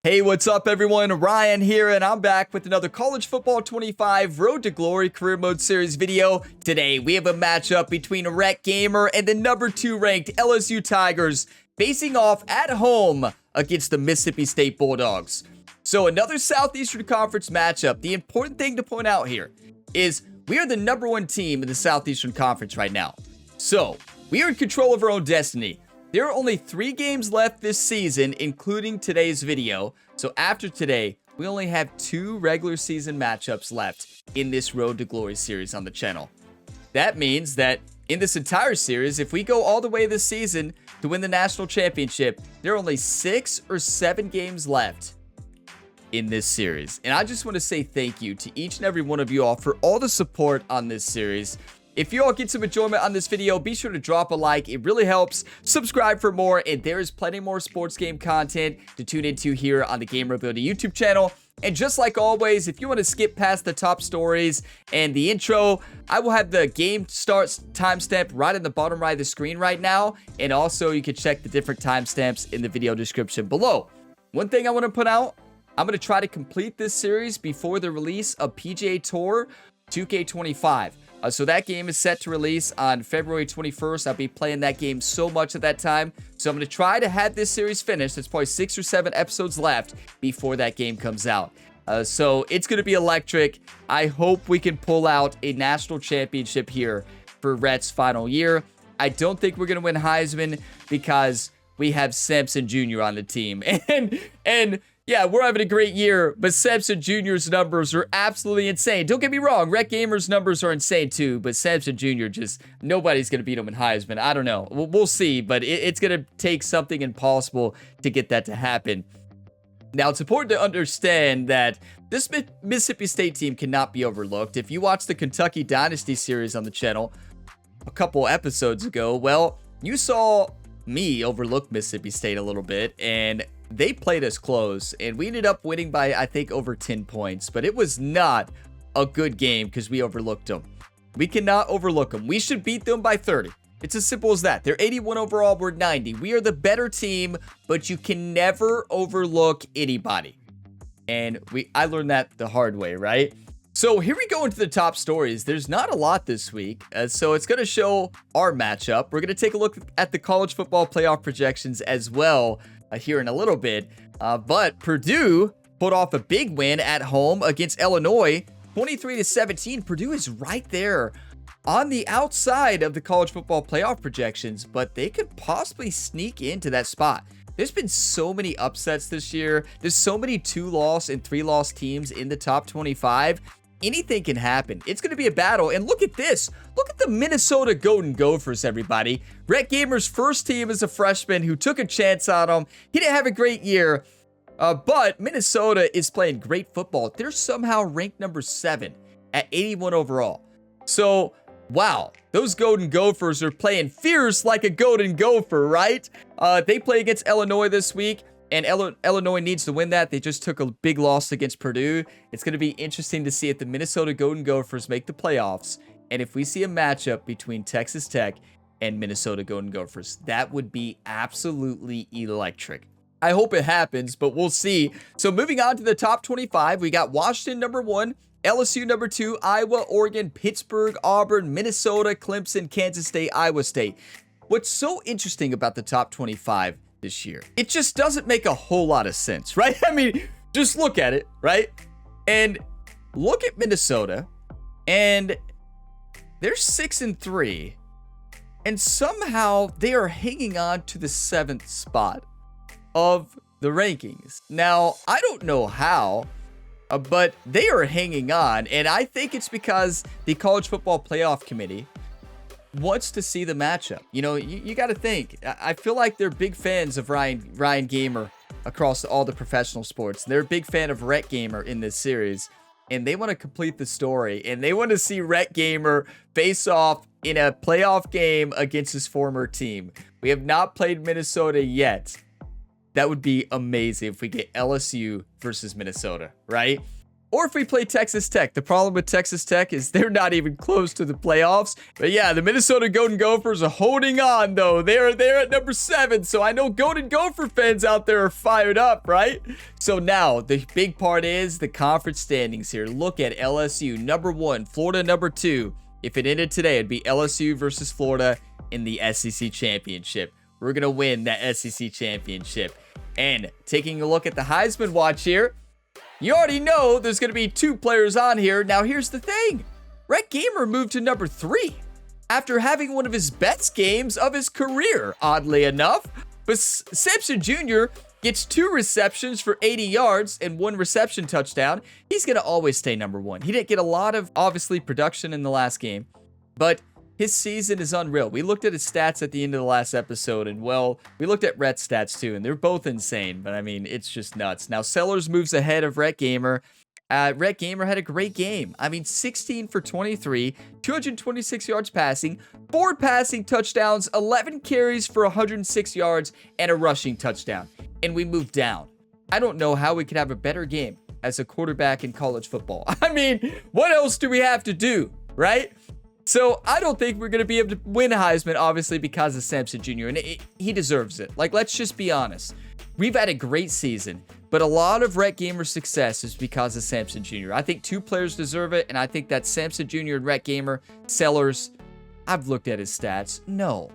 Hey, what's up everyone? Ryan here, and I'm back with another College Football 25 Road to Glory Career Mode Series video. Today, we have a matchup between Rhett Gamer and the number 2 ranked LSU Tigers facing off at home against the Mississippi State Bulldogs. So another Southeastern Conference matchup. The important thing to point out here is we are the number 1 team in the Southeastern Conference right now. So we are in control of our own destiny. There are only 3 games left this season, including today's video. So after today, we only have 2 regular season matchups left in this Road to Glory series on the channel. That means that in this entire series, if we go all the way this season to win the national championship, there are only 6 or 7 games left in this series. And I just want to say thank you to each and every one of you all for all the support on this series. If you all get some enjoyment on this video, be sure to drop a like. It really helps. Subscribe for more, and there is plenty more sports game content to tune into here on the Gamer Ability YouTube channel. And just like always, if you want to skip past the top stories and the intro, I will have the game starts timestamp right in the bottom right of the screen right now. And also, you can check the different timestamps in the video description below. One thing I want to put out, I'm going to try to complete this series before the release of PGA Tour 2K25. So that game is set to release on February 21st. I'll be playing that game so much at that time. So I'm going to try to have this series finished. There's probably 6 or 7 episodes left before that game comes out. So it's going to be electric. I hope we can pull out a national championship here for Rhett's final year. I don't think we're going to win Heisman because we have Sampson Jr. on the team. And yeah, we're having a great year, but Sampson Jr.'s numbers are absolutely insane. Don't get me wrong, Rhett Gamer's numbers are insane too, but Sampson Jr. nobody's going to beat him in Heisman. I don't know. We'll see, but it's going to take something impossible to get that to happen. Now, it's important to understand that this Mississippi State team cannot be overlooked. If you watched the Kentucky Dynasty series on the channel a couple episodes ago, well, you saw me overlook Mississippi State a little bit, and they played us close, and we ended up winning by, I think, over 10 points. But it was not a good game because we overlooked them. We cannot overlook them. We should beat them by 30. It's as simple as that. They're 81 overall. We're 90. We are the better team, but you can never overlook anybody. And I learned that the hard way, right? So here we go into the top stories. There's not a lot this week, so it's going to show our matchup. We're going to take a look at the college football playoff projections as well here in a little bit. But Purdue put off a big win at home against Illinois, 23-17. Purdue is right there on the outside of the college football playoff projections, but they could possibly sneak into that spot. There's been so many upsets this year. There's so many 2-loss and 3-loss teams in the top 25. Anything can happen. It's going to be a battle. And look at this. Look at the Minnesota Golden Gophers, everybody. Rhett Gamer's first team as a freshman who took a chance on him. He didn't have a great year, but Minnesota is playing great football. They're somehow ranked number 7 at 81 overall. So, wow, those Golden Gophers are playing fierce like a Golden Gopher, right? They play against Illinois this week. And Illinois needs to win that. They just took a big loss against Purdue. It's going to be interesting to see if the Minnesota Golden Gophers make the playoffs. And if we see a matchup between Texas Tech and Minnesota Golden Gophers, that would be absolutely electric. I hope it happens, but we'll see. So moving on to the top 25, we got Washington number 1, LSU number 2, Iowa, Oregon, Pittsburgh, Auburn, Minnesota, Clemson, Kansas State, Iowa State. What's so interesting about the top 25 this year, it just doesn't make a whole lot of sense, right? I mean, just look at it, right? And look at Minnesota, and they're 6-3, and somehow they are hanging on to the 7th spot of the rankings. Now, I don't know how, but they are hanging on, and I think it's because the College Football Playoff Committee wants to see the matchup. You know, you got to think. I feel like they're big fans of Ryan Gamer across all the professional sports. They're a big fan of Rhett Gamer in this series, and they want to complete the story, and they want to see Rhett Gamer face off in a playoff game against his former team. We have not played Minnesota yet. That would be amazing if we get LSU versus Minnesota, right? Or if we play Texas Tech. The problem with Texas Tech is they're not even close to the playoffs. But yeah, the Minnesota Golden Gophers are holding on, though. They're at number 7. So I know Golden Gopher fans out there are fired up, right? So now the big part is the conference standings here. Look at LSU, number 1, Florida, number 2. If it ended today, it'd be LSU versus Florida in the SEC championship. We're going to win that SEC championship. And taking a look at the Heisman watch here, you already know there's going to be 2 players on here. Now, here's the thing. Rhett Gamer moved to number 3 after having one of his best games of his career, oddly enough. But Simpson Jr. gets 2 receptions for 80 yards and 1 reception touchdown. He's going to always stay number 1. He didn't get a lot of, obviously, production in the last game, but his season is unreal. We looked at his stats at the end of the last episode, and well, we looked at Rhett's stats too, and they're both insane, but I mean, it's just nuts. Now, Sellers moves ahead of Rhett Gamer. Rhett Gamer had a great game. I mean, 16 for 23, 226 yards passing, 4 passing touchdowns, 11 carries for 106 yards, and a rushing touchdown. And we moved down. I don't know how we could have a better game as a quarterback in college football. I mean, what else do we have to do, right? So I don't think we're going to be able to win Heisman, obviously, because of Simpson Jr. And he deserves it. Like, let's just be honest. We've had a great season, but a lot of Rhett Gamer's success is because of Simpson Jr. I think 2 players deserve it, and I think that Simpson Jr. and Rhett Gamer, Sellers, I've looked at his stats. No.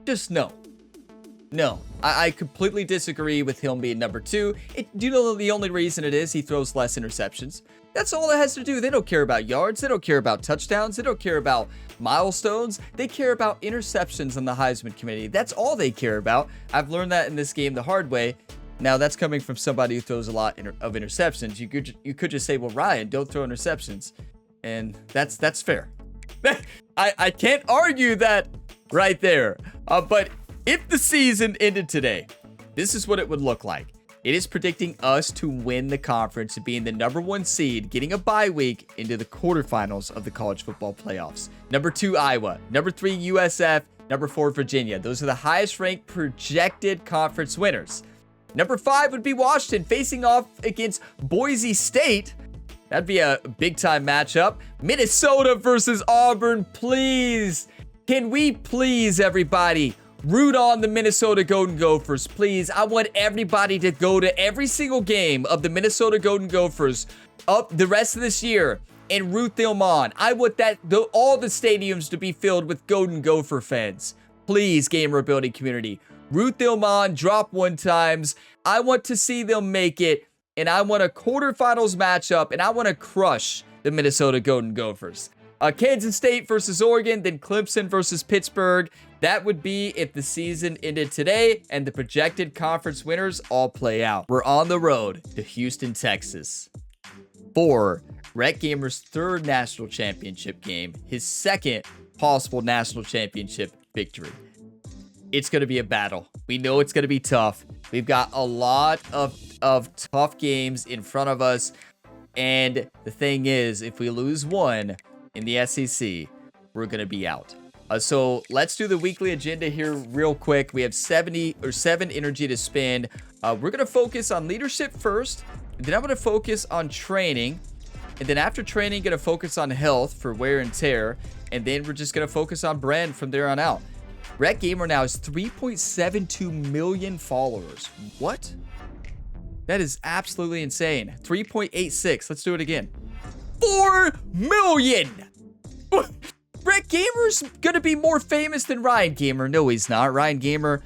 Just no. No. I completely disagree with him being number 2. Do you know the only reason it is? He throws less interceptions. That's all it has to do. They don't care about yards. They don't care about touchdowns. They don't care about milestones. They care about interceptions on the Heisman committee. That's all they care about. I've learned that in this game the hard way. Now, that's coming from somebody who throws a lot of interceptions. You could just say, well, Ryan, don't throw interceptions. And that's fair. I can't argue that right there. But if the season ended today, this is what it would look like. It is predicting us to win the conference, being the number 1 seed, getting a bye week into the quarterfinals of the college football playoffs. Number 2, Iowa. Number 3, USF. Number 4, Virginia. Those are the highest ranked projected conference winners. Number 5 would be Washington facing off against Boise State. That'd be a big time matchup. Minnesota versus Auburn. Please. Can we please, everybody, root on the Minnesota Golden Gophers, please. I want everybody to go to every single game of the Minnesota Golden Gophers up the rest of this year and root them on. I want all the stadiums to be filled with Golden Gopher fans. Please, gamer ability community, root them on, drop 1 times. I want to see them make it, and I want a quarterfinals matchup, and I want to crush the Minnesota Golden Gophers. Kansas State versus Oregon, then Clemson versus Pittsburgh. That would be if the season ended today and the projected conference winners all play out. We're on the road to Houston, Texas for Rhett Gamer's 3rd national championship game, his 2nd possible national championship victory. It's going to be a battle. We know it's going to be tough. We've got a lot of tough games in front of us. And the thing is, if we lose one in the SEC, we're going to be out. So let's do the weekly agenda here real quick. We have 7 energy to spend. We're going to focus on leadership first. And then I'm going to focus on training. And then after training, going to focus on health for wear and tear. And then we're just going to focus on brand from there on out. Rhett Gamer now has 3.72 million followers. What? That is absolutely insane. 3.86. Let's do it again. 4 million! Rhett Gamer's gonna be more famous than Ryan Gamer. No, he's not. Ryan Gamer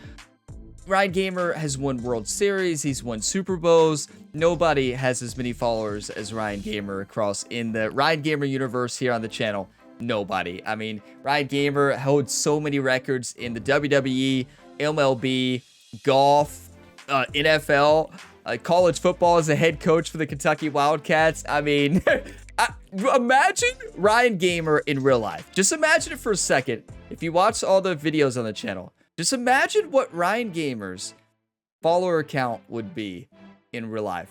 has won World Series. He's won Super Bowls. Nobody has as many followers as Ryan Gamer across in the Ryan Gamer universe here on the channel. Nobody. I mean, Ryan Gamer holds so many records in the WWE, MLB, golf, NFL, college football as a head coach for the Kentucky Wildcats. I mean, imagine Ryan Gamer in real life. Just imagine it for a second. If you watch all the videos on the channel, just imagine what Ryan Gamer's follower count would be in real life.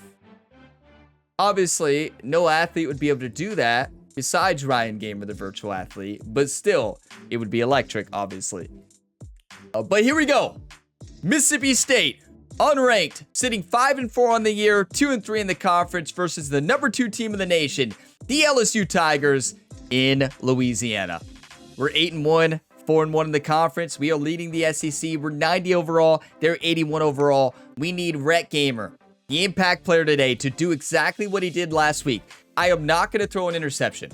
Obviously, no athlete would be able to do that besides Ryan Gamer, the virtual athlete, but still, it would be electric, obviously. But here we go. Mississippi State unranked, sitting 5-4 on the year, 2-3 in the conference versus the number 2 team in the nation, the LSU Tigers in Louisiana. We're 8-1, 4-1 in the conference. We are leading the SEC. We're 90 overall. They're 81 overall. We need Rhett Gamer, the impact player today, to do exactly what he did last week. I am not going to throw an interception.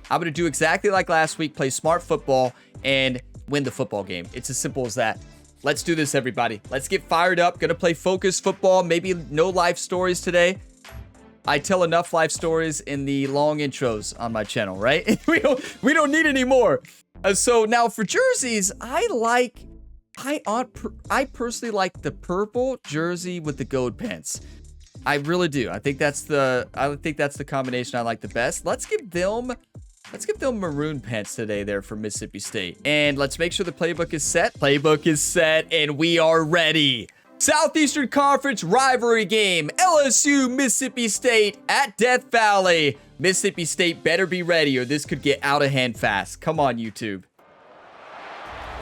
I'm going to do exactly like last week, play smart football, and win the football game. It's as simple as that. Let's do this, everybody. Let's get fired up. Going to play focus football. Maybe no life stories today. I tell enough life stories in the long intros on my channel, right? we don't need any more. So now for jerseys, I personally like the purple jersey with the gold pants. I really do. I think that's the combination I like the best. Let's give them maroon pants today there for Mississippi State. And let's make sure the playbook is set. Playbook is set, and we are ready. Southeastern Conference rivalry game. LSU, Mississippi State at Death Valley. Mississippi State better be ready or this could get out of hand fast. Come on, YouTube.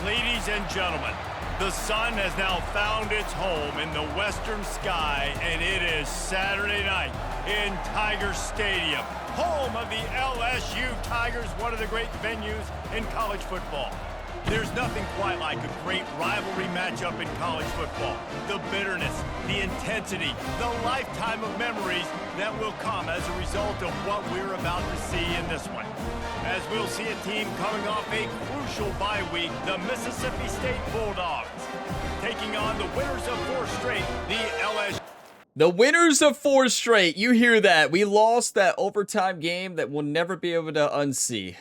Ladies and gentlemen, the sun has now found its home in the western sky, and it is Saturday night in Tiger Stadium, home of the LSU Tigers, one of the great venues in college football. There's nothing quite like a great rivalry matchup in college football. The bitterness, the intensity, the lifetime of memories that will come as a result of what we're about to see in this one. As we'll see a team coming off a crucial bye week, the Mississippi State Bulldogs, taking on the winners of 4 straight, the LSU. The winners of 4 straight. You hear that. We lost that overtime game that we'll never be able to unsee.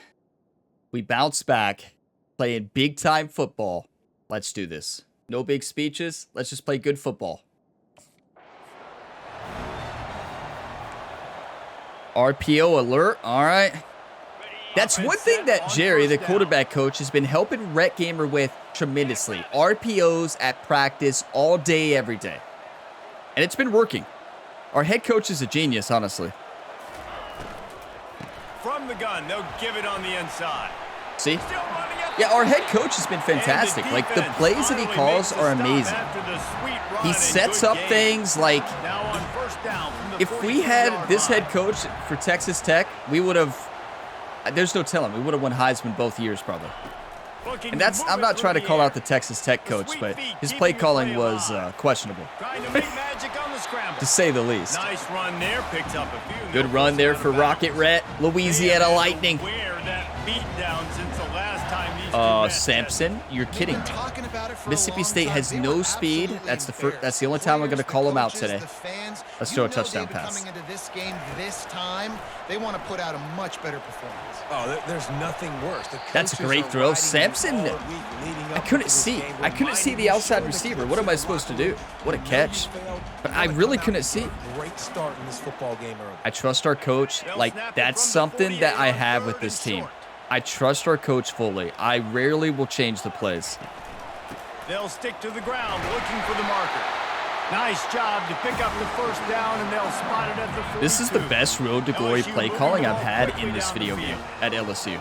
We bounced back. Playing big-time football. Let's do this. No big speeches. Let's just play good football. RPO alert. All right. That's one thing that Jerry, the quarterback coach, has been helping Rhett Gamer with tremendously. RPOs at practice all day, every day. And it's been working. Our head coach is a genius, honestly. From the gun, they'll give it on the inside. See? Yeah, our head coach has been fantastic. Like, the plays that he calls are amazing. He sets up things like, if we had this head coach for Texas Tech, we would have, there's no telling, we would have won Heisman both years probably. And that's, I'm not trying to call out the Texas Tech coach, but his play calling was questionable, to say the least. Nice run there, picks up a few. Good run there for Rocket Rhett, Louisiana Lightning. Sampson, you're kidding. Mississippi State has no speed. That's the only time I'm going to call them out today. Let's throw a touchdown pass. They want to put out a much better performance. Oh, there's nothing worse. That's a great throw. Sampson, I couldn't see. I couldn't see the outside receiver. What am I supposed to do? What a catch. But I really couldn't see. Great start in this football game early. I trust our coach. Like, that's something that I have with this team. I trust our coach fully. I rarely will change the plays. They'll stick to the ground looking for the marker. Nice job to pick up the first down, and they'll spot it at the 42. This is the best road to glory play calling I've had in this video game at LSU.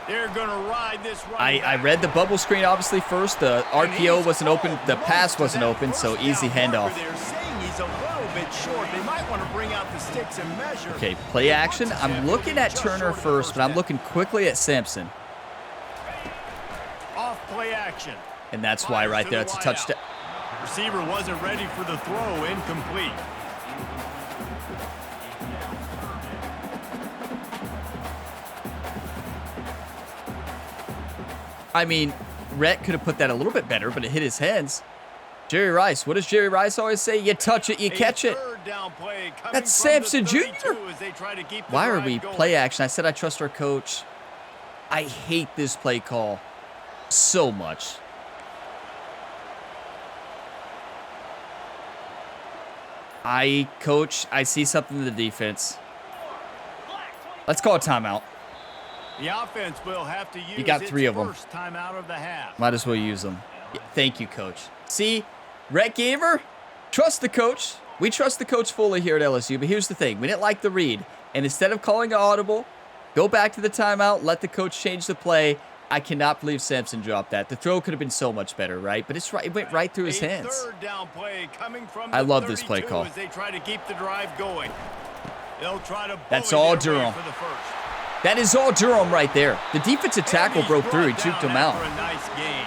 They're going to ride this I read the bubble screen obviously first. The RPO wasn't open. The pass wasn't open, so easy handoff. They're saying he's a little bit short. They might want to bring out the sticks and measure. Okay, play action. I'm looking at Turner first, but I'm looking quickly at Sampson. Off play action. And that's why right there, it's a touchdown. Receiver wasn't ready for the throw, incomplete. I mean, Rhett could have put that a little bit better, but it hit his hands. Jerry Rice. What does Jerry Rice always say? You touch it, you catch it. That's Sampson Jr. Why are we play action? I said I trust our coach. I hate this play call so much. Coach, I see something in the defense. Let's call a timeout. The offense will have to use you got 3 of them. First timeout of the half. Might as well use them. Yeah, thank you, coach. See, Rhett Gamer, trust the coach. We trust the coach fully here at LSU, but here's the thing. We didn't like the read, and instead of calling an audible, go back to the timeout, let the coach change the play, I cannot believe Sampson dropped that. The throw could have been so much better, right? But it's right. It went right through his hands. Third down play coming from I love this play 32 call. as they try to keep the drive going. They'll try to That's bully all their way Durham. for the first. That is all Durham right there. The defensive tackle broke through. He juked him out. For a nice gain.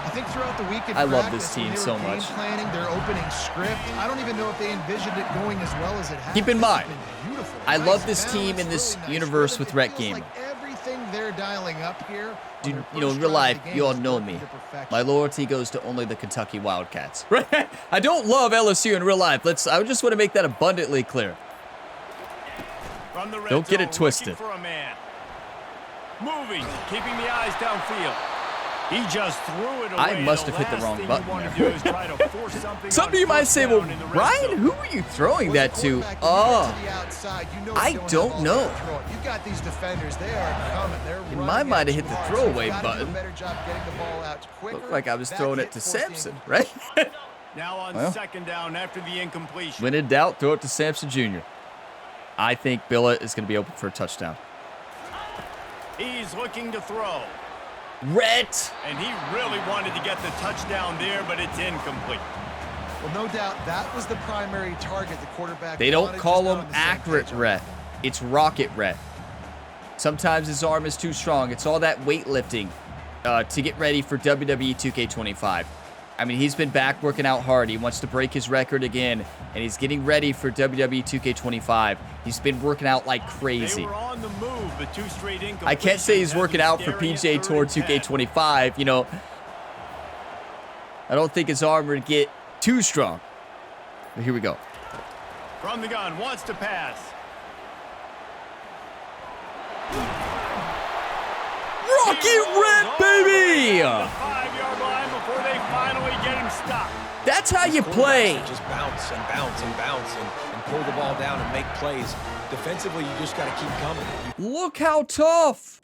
I think throughout the week in I love practice, this team when they so were game much. planning their opening script, I don't even know if they envisioned it going as well as it has. Keep in This has mind, been beautiful. I Nice love this balance, team in this really nice universe rhythm. with It Rhett feels Gamer. like everything they're dialing up here. Dude, on you their know, in first real drive life, of the game you all is know working me. to perfection. My loyalty goes to only the Kentucky Wildcats. Right? I don't love LSU in real life. I just want to make that abundantly clear. From the red Don't get zone, it twisted. looking for a man. Moving, keeping the eyes downfield. He just threw it away. I must have hit the wrong button there. Some of you might say, well, Ryan, who are you throwing that to? Oh, I don't know. You got these defenders, they are coming. They're In running my mind, I at hit you the hard. throwaway You gotta do a button. better job getting the ball out quicker. Looked like I was That throwing hit it to forced the Sampson, right? Now on Well. second down after the incompletion. When in doubt, throw it to Sampson Jr. I think Billett is going to be open for a touchdown. He's looking to throw. Rhett. And he really wanted to get the touchdown there, but it's incomplete. Well, no doubt that was the primary target the quarterback They don't wanted, call just not him on the same accurate page. Rhett. It's rocket Rhett. Sometimes his arm is too strong. It's all that weightlifting to get ready for WWE 2K25. I mean, he's been back working out hard. He wants to break his record again, and he's getting ready for WWE 2K25. He's been working out like crazy. They were on the move, but two straight incompletions. I can't say he's has working them out for staring PJ at Tour 3rd and 10. 2K25. You know, I don't think his arm would get too strong. But here we go. From the gun, wants to pass. Rocket Red, baby! The 5-yard line before they finally get him stopped. That's how you play. Just bounce and bounce and bounce and pull the ball down and make plays. Defensively, you just got to keep coming. Look how tough.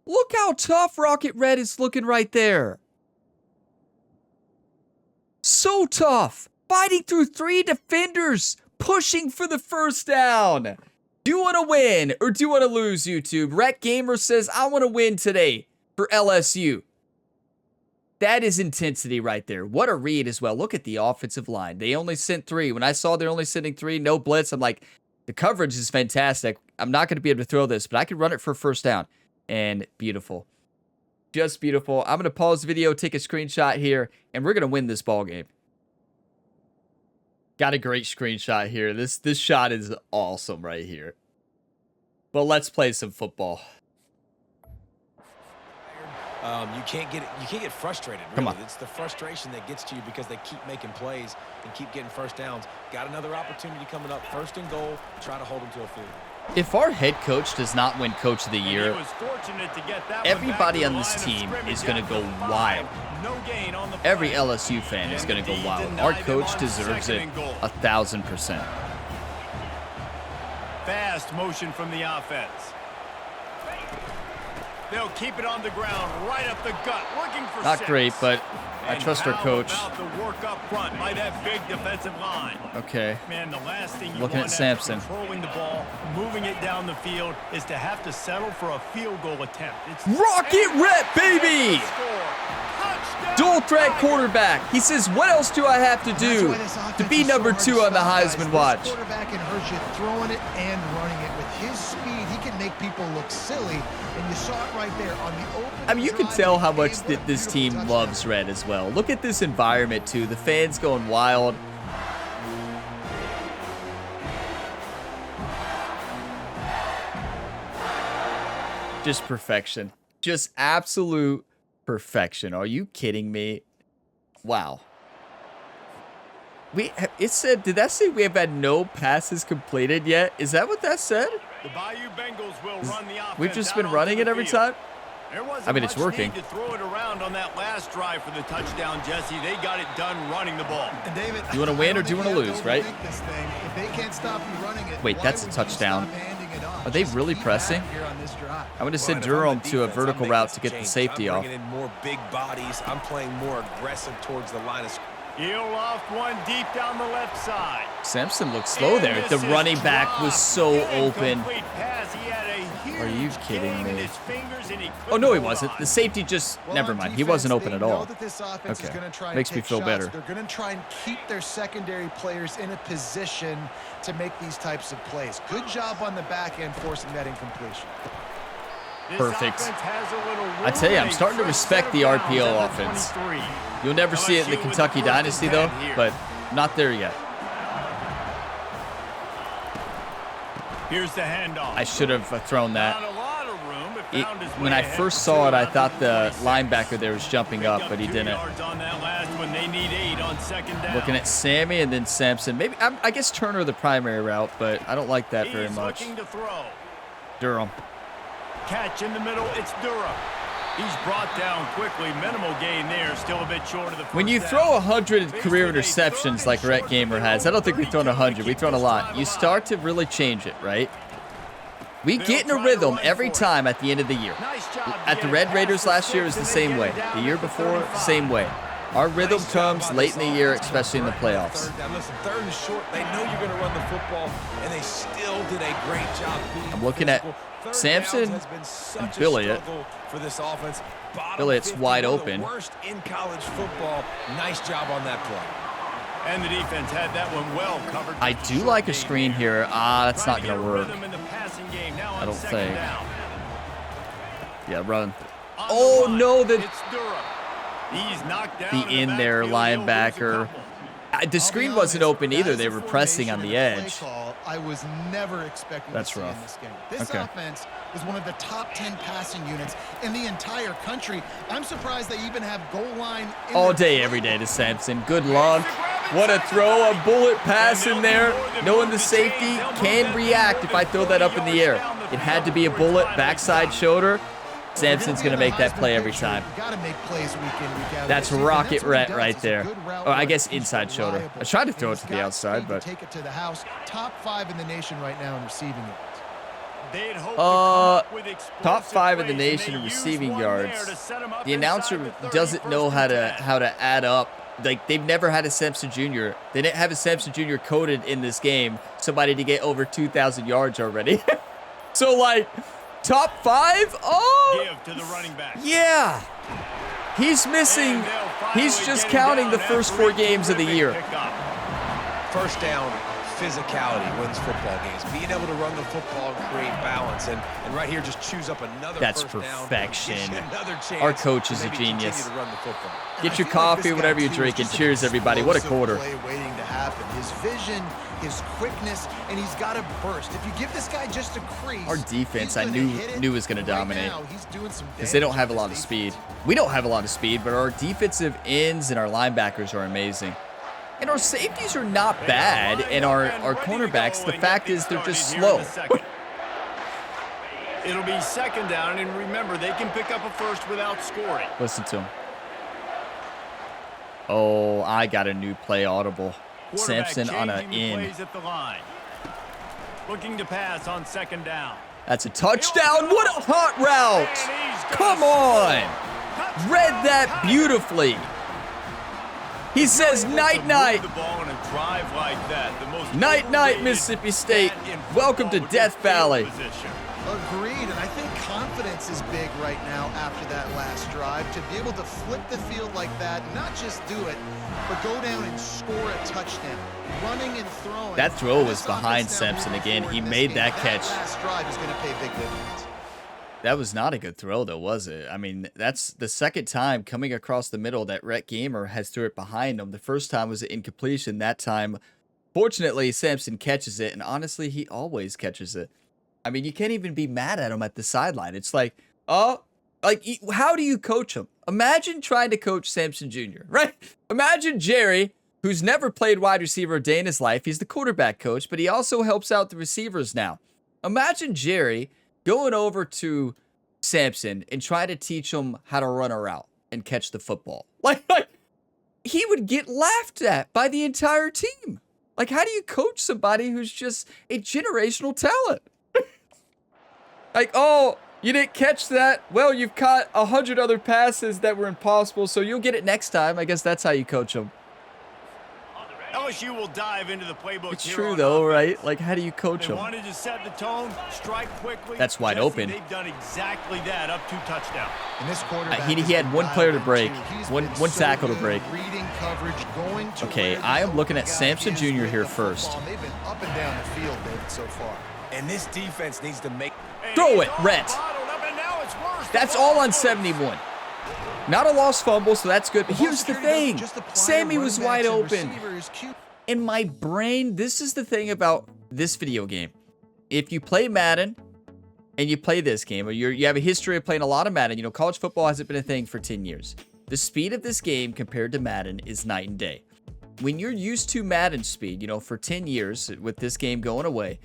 Look how tough Rocket Red is looking right there. So tough. Fighting through 3 defenders. Pushing for the first down. Do you want to win or do you want to lose, YouTube? Rhett Gamer says, I want to win today for LSU. That is intensity right there. What a read as well. Look at the offensive line. They only sent 3. When I saw they're only sending 3, no blitz, I'm like, the coverage is fantastic. I'm not going to be able to throw this, but I could run it for first down. And beautiful. Just beautiful. I'm going to pause the video, take a screenshot here, and we're going to win this ball game. Got a great screenshot here. This shot is awesome right here. But let's play some football. You can't get frustrated. Really. Come on. It's the frustration that gets to you because they keep making plays and keep getting first downs. Got another opportunity coming up. 1st and goal. Try to hold them to a field. If our head coach does not win Coach of the Year, He was fortunate to get that one everybody back to on the this line of team scrimmage is going to after go 5. wild. No gain on the Every play. LSU fan is going to go wild. Our coach deserves it 1,000%. Fast motion from the offense. They'll keep it on the ground, right up the gut, looking for Not 6. great, but I And trust our how coach. about the work up front by that big defensive line? Okay. Man, the last thing you Looking want at after Sampson. controlling the ball, moving it down the field, is to have to settle for a field goal attempt. It's Rocket Red, baby! Dual threat quarterback. He says, what else do I have to do to be number 2 on the Heisman watch? This quarterback can hurt you throwing it and running it. With his speed, he can make people look silly. And you saw it right there on the open. I mean, you can tell how much this team loves Red as well. Look at this environment, too. The fans going wild. Just perfection. Just absolute perfection. Are you kidding me? Wow. It said, did that say we have had no passes completed yet? Is that what that said? The Bayou Bengals will run the offense. We've just out been onto running the it every field. time? There wasn't I mean, it's much working. need to throw it around on that last drive for the touchdown, Jesse. They got it done running the ball. And David, You wanna win or do you wanna lose, right? This thing. If they can't stop you running it, Wait, why that's a would you touchdown. stop handing it off? Are they Just really be pressing? back here on this drive. I would have Well, sent and if I'm Durham the to a defense, I'm vertical making route some to get the changes. safety I'm off. bringing in more big bodies. I'm playing more aggressive towards the line of He'll loft one deep down the left side. Sampson looked slow there. The running back was so open. Are you kidding me? Oh, no, he wasn't. The safety just, never mind. He wasn't open at all. Okay, makes me feel better. They're going to try and keep their secondary players in a position to make these types of plays. Good job on the back end forcing that incompletion. Perfect. I tell you, I'm starting to respect the RPO offense. You'll never see it in the Kentucky Dynasty, though, but not there yet. Here's the handoff. I should have thrown that. When I first saw it, I thought the linebacker there was jumping up, but he didn't. Looking at Sammy and then Sampson. Maybe I guess Turner the primary route, but I don't like that very much. Durham. Catch in the middle, it's Durham. He's brought down quickly. Minimal gain there, still a bit short of the first When you throw 100 career interceptions like Rhett Gamer has, I don't think we've thrown 100. We've thrown a lot. You start to really change it, right? We get in a rhythm every time at the end of the year. At the Red Raiders last year, it was the same way. The year before, same way. Our rhythm comes late in the year, especially in the playoffs. Listen, third and short, they know you're going to run the football, and they still did a great job being I'm looking at Sampson and Billiott. For this offense. Billiott's wide open. Worst in college football. Nice job on that play. And the defense had that one well covered. I do like a screen here. That's not going to work. I don't think. Yeah, run. Oh, no, the in there linebacker. The screen wasn't open either. They were pressing on the edge. I was never expecting That's to see rough. in this game. This offense is one of the top 10 passing units in the entire country. I'm surprised they even have goal line all day, every day to Sampson. Good luck. What a throw, a bullet pass in there. Knowing the safety can react if I throw that up in the air. It had to be a bullet, backside shoulder. Sampson's going to make that play every time. That's Rocket Rhett right there. Or I guess inside shoulder. I tried to throw it to the outside, but take it to the house. Top 5 in the nation right now in receiving yards. Top 5 in the nation in receiving yards. The announcer doesn't know how to add up. Like, they've never had a Sampson Jr. They didn't have a Sampson Jr. coded in this game. Somebody to get over 2,000 yards already. So, like, top 5? Oh, give to the running back. Yeah. He's missing. He's just counting the first 4 games of the year. First down, physicality wins football games. Being able to run the football and create balance. And right here, just choose up another That's first down. perfection. Another Our coach is a genius. Get your like coffee, whatever you're drinking. Cheers, everybody. What a quarter. Play waiting to happen. His vision, his quickness, and he's got a burst. If you give this guy just a crease, our defense, I knew was going to dominate because they don't have a lot of speed. We don't have a lot of speed, but our defensive ends and our linebackers are amazing. And our safeties are not bad, and our cornerbacks, the fact is they're just slow. It'll be second down, and remember, they can pick up a first without scoring. Listen to him. Oh, I got a new play audible. Sampson on an in. Looking to pass on second down. That's a touchdown. What a hot route. Come on. Read that beautifully. He says night-night. Night-night, Mississippi State. Welcome to Death Valley. Agreed, and I think confidence is big right now after that last drive. To be able to flip the field like that, not just do it, but go down and score a touchdown. Running and throwing. That throw was behind Sampson again. He made that catch. That last drive is going to pay big dividends. That was not a good throw, though, was it? I mean, that's the second time coming across the middle that Rhett Gamer has threw it behind him. The first time was an incompletion. That time, fortunately, Sampson catches it, and honestly, he always catches it. I mean, you can't even be mad at him at the sideline. It's like, oh, like, how do you coach him? Imagine trying to coach Sampson Jr., right? Imagine Jerry, who's never played wide receiver a day in his life. He's the quarterback coach, but he also helps out the receivers now. Imagine Jerry going over to Sampson and try to teach him how to run a route and catch the football. Like he would get laughed at by the entire team. Like, how do you coach somebody who's just a generational talent? Like, oh, you didn't catch that? Well, you've caught 100 other passes that were impossible, so you'll get it next time. I guess that's how you coach them. LSU will dive into the playbook. It's true, though, right? Like, how do you coach They them? wanted to set the tone, strike quickly. That's wide Jesse, open. They've done exactly that, up 2 touchdowns. And this quarterback He had one player to break, one tackle to break. Reading coverage, going to Okay, where I am the looking at guy Samson is Jr. with here the first. football. They've been up and down the field, David, so far. And this defense needs to make... Throw it, Rhett. That's all on 71. Not a lost fumble, so that's good. But here's the thing. Sammy was wide open. In my brain, this is the thing about this video game. If you play Madden and you play this game, or you have a history of playing a lot of Madden, you know, college football hasn't been a thing for 10 years. The speed of this game compared to Madden is night and day. When you're used to Madden speed, you know, for 10 years with this game going away,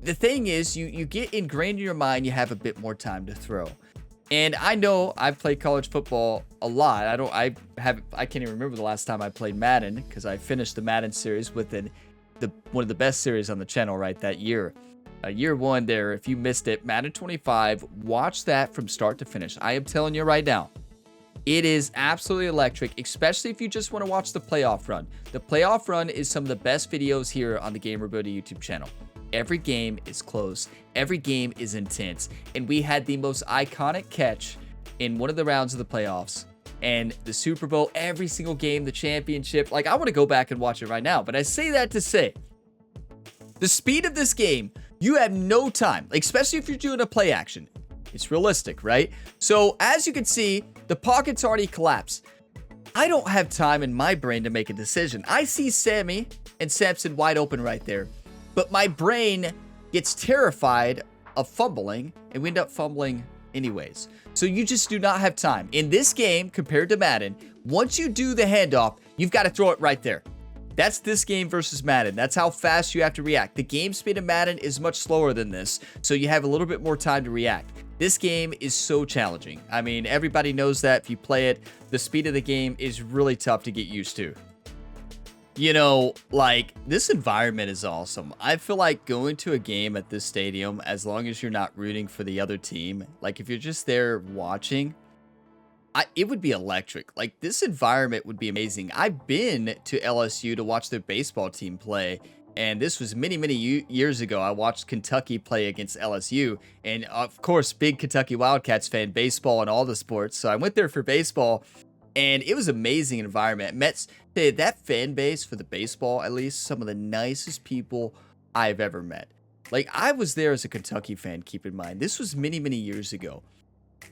the thing is you get ingrained in your mind you have a bit more time to throw. And I know I've played college football a lot. I can't even remember the last time I played Madden, because I finished the Madden series with one of the best series on the channel right that year. Year 1 there, if you missed it, Madden 25, watch that from start to finish. I am telling you right now, it is absolutely electric, especially if you just want to watch the playoff run. The playoff run is some of the best videos here on the GamerBuddy YouTube channel. Every game is close. Every game is intense. And we had the most iconic catch in one of the rounds of the playoffs. And the Super Bowl, every single game, the championship. Like, I want to go back and watch it right now. But I say that to say, the speed of this game, you have no time, especially if you're doing a play action. It's realistic, right? So, as you can see, the pocket's already collapsed. I don't have time in my brain to make a decision. I see Sammy and Samson wide open right there. But my brain gets terrified of fumbling, and we end up fumbling anyways. So you just do not have time. In this game, compared to Madden, once you do the handoff, you've got to throw it right there. That's this game versus Madden. That's how fast you have to react. The game speed of Madden is much slower than this, so you have a little bit more time to react. This game is so challenging. I mean, everybody knows that if you play it. The speed of the game is really tough to get used to. You know, like, this environment is awesome. I feel like going to a game at this stadium, as long as you're not rooting for the other team, like, if you're just there watching, it would be electric. Like, this environment would be amazing. I've been to LSU to watch their baseball team play, and this was many, many years ago. I watched Kentucky play against LSU, and, of course, big Kentucky Wildcats fan, baseball and all the sports, so I went there for baseball. And it was an amazing environment. That fan base for the baseball, at least, some of the nicest people I've ever met. Like, I was there as a Kentucky fan, keep in mind. This was many, many years ago.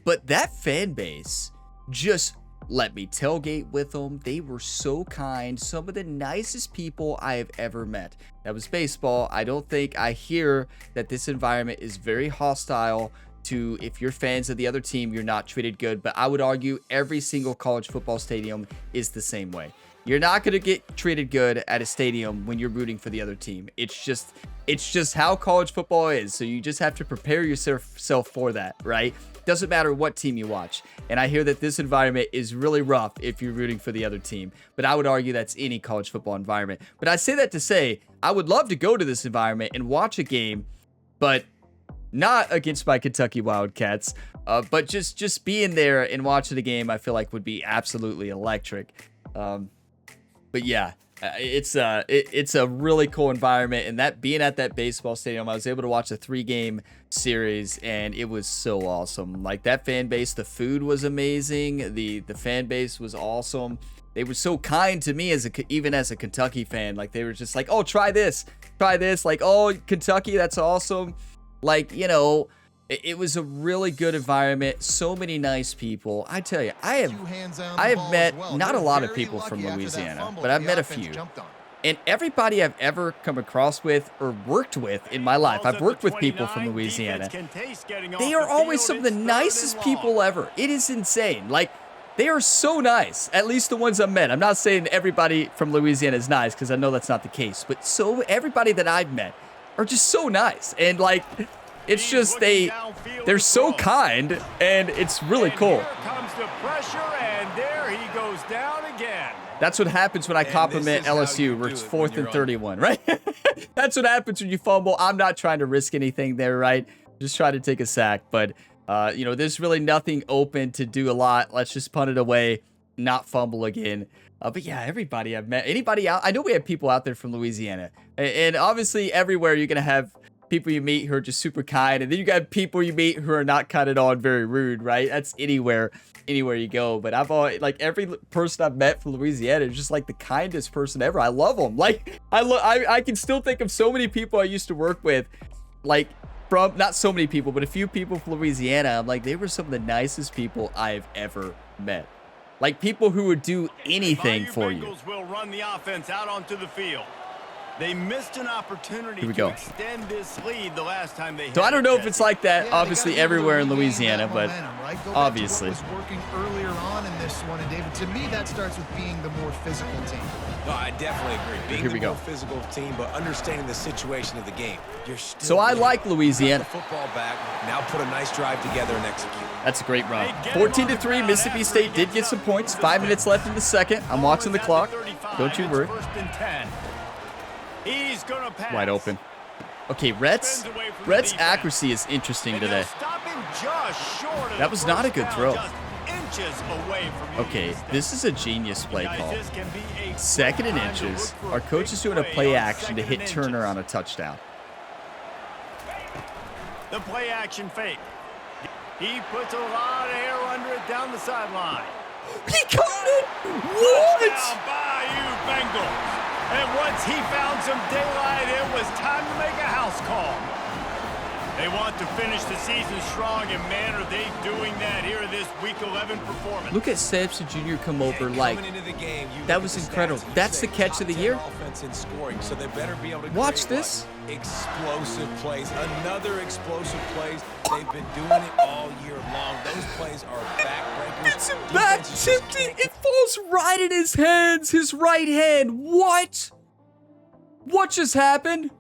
But that fan base just let me tailgate with them. They were so kind. Some of the nicest people I have ever met. That was baseball. I don't think I hear that this environment is very hostile to, if you're fans of the other team, you're not treated good. But I would argue every single college football stadium is the same way. You're not going to get treated good at a stadium when you're rooting for the other team. It's just how college football is. So you just have to prepare yourself for that, right? Doesn't matter what team you watch. And I hear that this environment is really rough if you're rooting for the other team. But I would argue that's any college football environment. But I say that to say, I would love to go to this environment and watch a game, but not against my Kentucky Wildcats, but just being there and watching the game, I feel like would be absolutely electric. But yeah, it's a really cool environment, and that being at that baseball stadium, I was able to watch a 3-game series, and it was so awesome. Like, that fan base, the food was amazing, the fan base was awesome. They were so kind to me even as a Kentucky fan. Like, they were just like, oh, try this, like, oh, Kentucky, that's awesome. Like, you know, it was a really good environment. So many nice people. I tell you, I have met not a lot of people from Louisiana, but I've met a few. And everybody I've ever come across with or worked with in my life, I've worked with people from Louisiana. They are always some of the nicest people ever. It is insane. Like, they are so nice, at least the ones I've met. I'm not saying everybody from Louisiana is nice, because I know that's not the case. But everybody that I've met are just so nice, and like, it's just they're so kind, and it's really cool. Here comes the pressure, and there he goes down again. That's what happens when I compliment LSU, where it's 4th and 31, right? That's what happens when you fumble. I'm not trying to risk anything there, right? Just try to take a sack, but you know, there's really nothing open to do a lot. Let's just punt it away. not fumble again. But yeah, everybody I've met, anybody out, I know we have people out there from Louisiana. And obviously everywhere you're going to have people you meet who are just super kind. And then you got people you meet who are not kind at all and very rude, right? That's anywhere you go. But I've always, like, every person I've met from Louisiana is just like the kindest person ever. I love them. Like, I can still think of so many people I used to work with, like, from, not so many people, but a few people from Louisiana. I'm like, they were some of the nicest people I've ever met. Like, people who would do anything for you. Bengals will run the offense out onto the field. They missed an opportunity to extend this lead the last time they. So I don't know if it's like that, obviously, everywhere in Louisiana, but obviously. What was working earlier on in this one, and David, to me, that starts with being the more physical team. No, I definitely agree. Being the more physical team, but understanding the situation of the game. You're still so I like Louisiana. Football back. Now put a nice drive together and execute. That's a great run. 14-3, Mississippi State did get some points. 5 minutes left in the second. I'm watching the clock. Don't you worry. He's gonna pass. Wide open. Okay, Rhett's accuracy is interesting today. That was not a good throw. Okay, this is a genius play call. 2nd and inches. Our coach is doing a play action to hit Turner on a touchdown. The play action fake. He puts a lot of air under it down the sideline. He caught it! What? Touchdown Bayou Bengals. And once he found some daylight, it was time to make a house call. They want to finish the season strong, and man, are they doing that here in this Week 11 performance. Look at Sampson Jr. come over like, that was incredible. That's the catch of the year. So they better be able to watch this. Explosive plays, another explosive plays. They've been doing it all year long. Those plays are backbreakers. It's a back tipping. It falls right in his hands, his right hand. What? What just happened?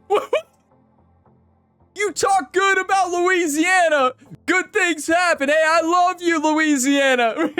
You talk good about Louisiana. Good things happen. Hey, I love you, Louisiana.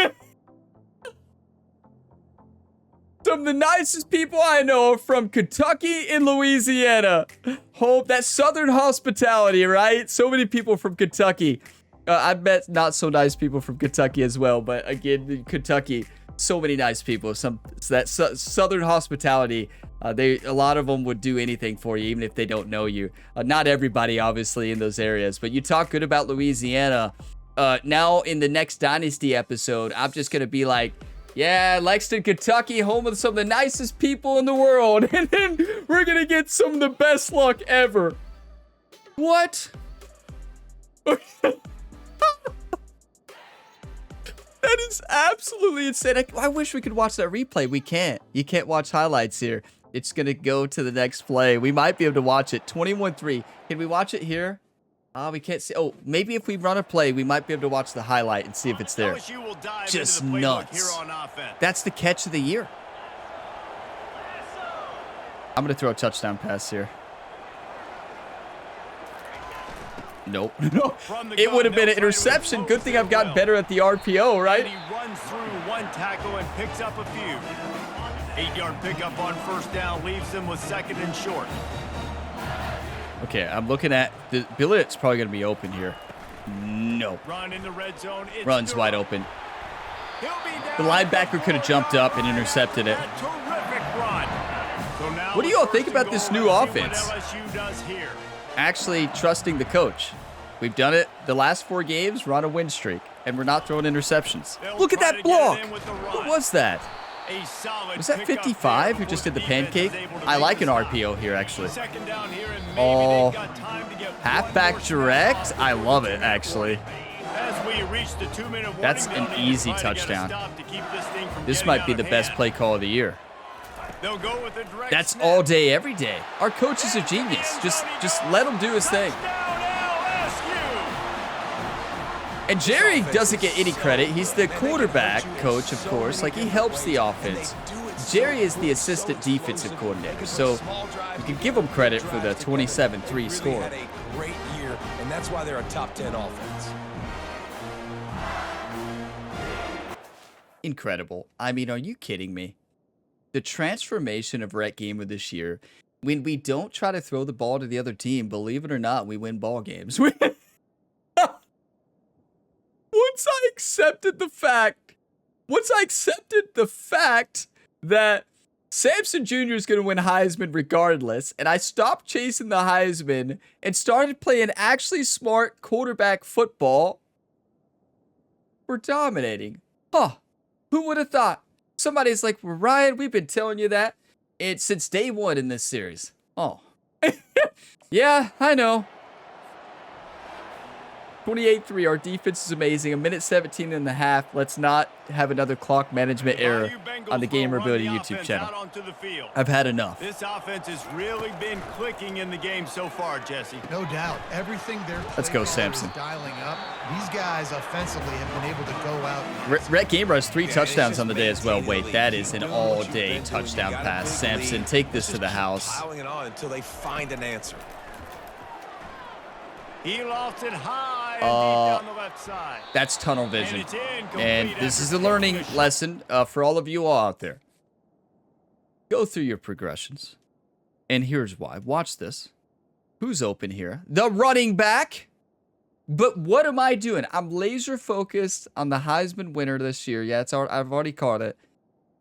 Some of the nicest people I know are from Kentucky and Louisiana. Hope that Southern hospitality, right? So many people from Kentucky. I've met not so nice people from Kentucky as well, but again, Kentucky, so many nice people. Southern hospitality. A lot of them would do anything for you, even if they don't know you. Not everybody, obviously, in those areas, but you talk good about Louisiana. Now, in the next Dynasty episode, I'm just gonna be like, yeah, Lexington, Kentucky, home of some of the nicest people in the world. And then we're going to get some of the best luck ever. What? That is absolutely insane. I wish we could watch that replay. We can't. You can't watch highlights here. It's going to go to the next play. We might be able to watch it. 21-3. Can we watch it here? We can't see. Oh, maybe if we run a play, we might be able to watch the highlight and see if it's there. Just nuts. That's the catch of the year. I'm going to throw a touchdown pass here. Nope. No. It would have been an interception. Good thing I've gotten better at the RPO, right? He runs through one tackle and picks up a few. 8-yard pickup on first down leaves them with 2nd and short. Okay, I'm looking at the Billet's probably going to be open here. No. Run in the red zone. Runs wide open. The linebacker could have jumped up and intercepted it. What do you all think about this new offense? Actually trusting the coach. We've done it the last 4 games. We're on a win streak, and we're not throwing interceptions. Look at that block. What was that? Was that 55 who just did the pancake? I like an RPO here, actually. Oh, halfback direct? I love it, actually. That's an easy touchdown. This might be the best play call of the year. That's all day, every day. Our coach is a genius. Just let him do his thing. And Jerry doesn't get any credit. He's the quarterback coach, of course. Like, he helps the offense. Jerry is the assistant defensive coordinator, so you can give him credit for the 27-3 score. Had a great year, and that's why they're a top 10 offense. Incredible. I mean, are you kidding me? The transformation of Rhett Gamer this year, when we don't try to throw the ball to the other team, believe it or not, we win ball games. Once I accepted the fact once I accepted the fact that Sampson Jr. is going to win Heisman regardless, and I stopped chasing the Heisman and started playing actually smart quarterback football, we're dominating. Huh. Who would have thought? Somebody's like, well, Ryan, we've been telling you that since day one in this series. Oh. Yeah, I know. 28-3, our defense is amazing. 1:17 and a half. Let's not have another clock management error on the Gamer Ability YouTube channel. I've had enough. This offense has really been clicking in the game so far, Jesse. No doubt. Everything they're Let's go, Sampson. Dialing up. These guys offensively have been able to go out. Rhett Gamer has 3 touchdowns on the day as well. Wait, that is an all-day touchdown pass. Sampson, take this to the house. Piling it on until they find an answer. He lofts it high and deep down the left side. That's tunnel vision. And this is a learning lesson for all of you all out there. Go through your progressions. And here's why. Watch this. Who's open here? The running back. But what am I doing? I'm laser focused on the Heisman winner this year. Yeah, I've already called it.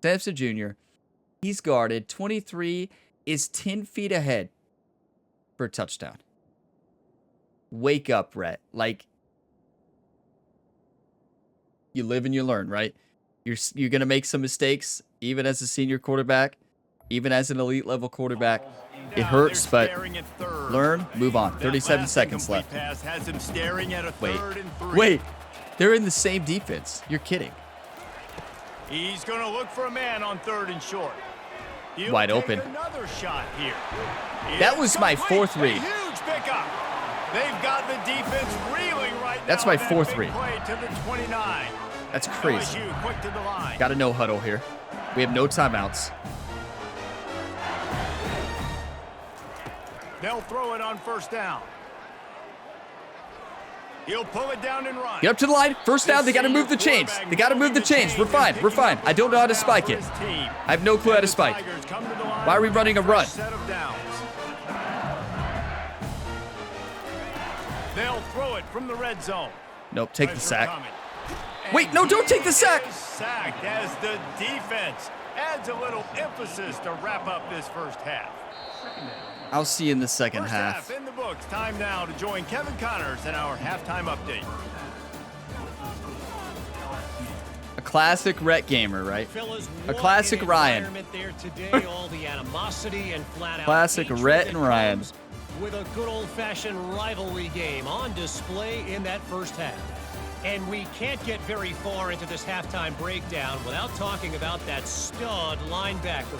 Sampson Jr. He's guarded. 23 is 10 feet ahead for a touchdown. Wake up, Rhett. Like, you live and you learn, right? You're going to make some mistakes, even as a senior quarterback, even as an elite level quarterback. It hurts, but learn, move on. 37 seconds left. Wait. They're in the same defense. You're kidding. He's going to look for a man on 3rd and short. Wide open. Another shot here. That was my 4th read. Huge pickup. They've got the defense reeling right now. That's my 4th read. To the 29. That's crazy. LSU quick to the line. Got a no huddle here. We have no timeouts. They'll throw it on 1st down. He'll pull it down and run. Get up to the line. 1st down. They got to move the chains. They got to move the chains. We're fine. We're fine. I don't know how to spike it. I have no clue how to spike. Why are we running a run? They'll throw it from the red zone. Nope, take the sack. Wait, no, don't take the sack. Sacked as the defense adds a little emphasis to wrap up this first half. I'll see you in the second First half. In the books. Time now to join Kevin Connors in our halftime update. A classic Rhett Gamer, right? A classic Ryan. Classic Rhett and Ryan. With a good old-fashioned rivalry game on display in that first half. And we can't get very far into this halftime breakdown without talking about that stud linebacker.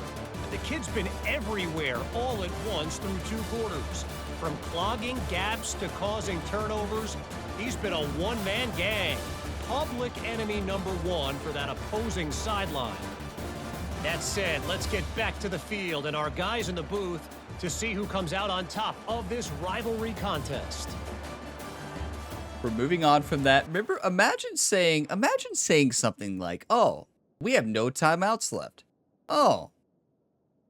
The kid's been everywhere all at once through 2 quarters. From clogging gaps to causing turnovers, he's been a one-man gang. Public enemy #1 for that opposing sideline. That said, let's get back to the field and our guys in the booth to see who comes out on top of this rivalry contest. We're moving on from that. Remember, imagine saying something like, oh, we have no timeouts left. Oh,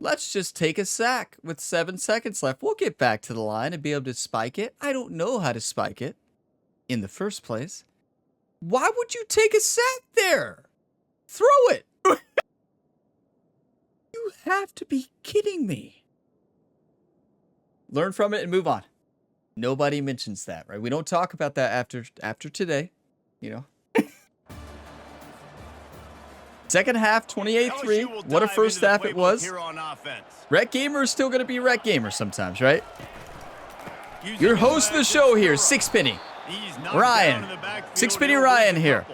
let's just take a sack with 7 seconds left. We'll get back to the line and be able to spike it. I don't know how to spike it in the first place. Why would you take a sack there? Throw it. You have to be kidding me. Learn from it and move on. Nobody mentions that, right? We don't talk about that after today, you know. Second half, 28-3. What a first half it was. Rhett Gamer is still going to be Rhett Gamer sometimes, right? Your host of the show here, Sixpenny. Ryan. Sixpenny Ryan here.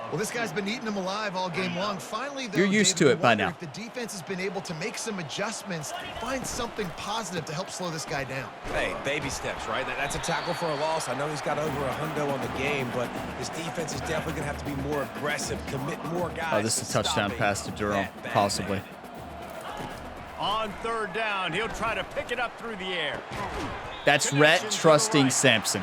Well, this guy's been eating them alive all game long. Finally, though, you're used to it by now. The defense has been able to make some adjustments, find something positive to help slow this guy down. Hey, baby steps, right? That's a tackle for a loss. I know he's got over 100 on the game, but his defense is definitely going to have to be more aggressive, commit more guys. Oh, this is a touchdown pass to Durham, possibly. On 3rd down, he'll try to pick it up through the air. That's Rhett trusting Sampson.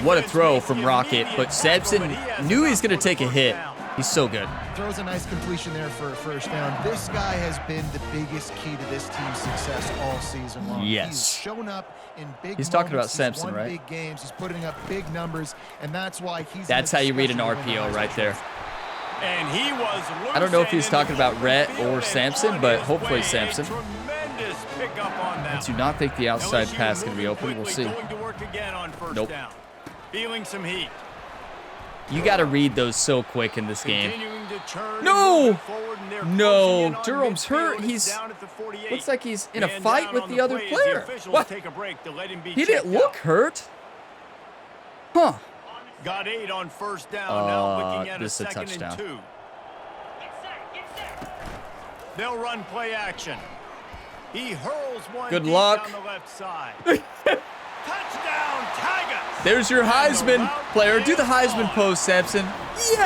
What a throw from Rocket, but Sampson knew he was going to take a hit. He's so good. Throws a nice completion there for a 1st down. This guy has been the biggest key to this team's success all season long. Yes. He's shown up in big He's talking about moments. Sampson, won right? Big games. He's putting up big numbers, and that's why he's. That's how you read an RPO right there. And he was I don't know if he's loose talking and in about the Rhett field or and Samson, on but his hopefully way. Samson. A tremendous pickup on I that. do not think the outside LSU pass can be moving open. We'll quickly, see. Going to work again on first Nope. down. Feeling some heat. You got to read those so quick in this game. Continuing to turn No! and move forward, and they're No, closing in on Durham's hurt. midfield. He's- It's down at the 48. Looks like he's in a Man fight down with on the other play as player. The officials What? take a break to let him be He didn't checked look out. hurt. Huh. Got 8 on first down. Now looking at a this is a second touchdown. and 2. They'll run play action. He hurls one Good deep luck. down the left side. Touchdown, Tigers! There's your Heisman player. Do the Heisman pose, Samson. They've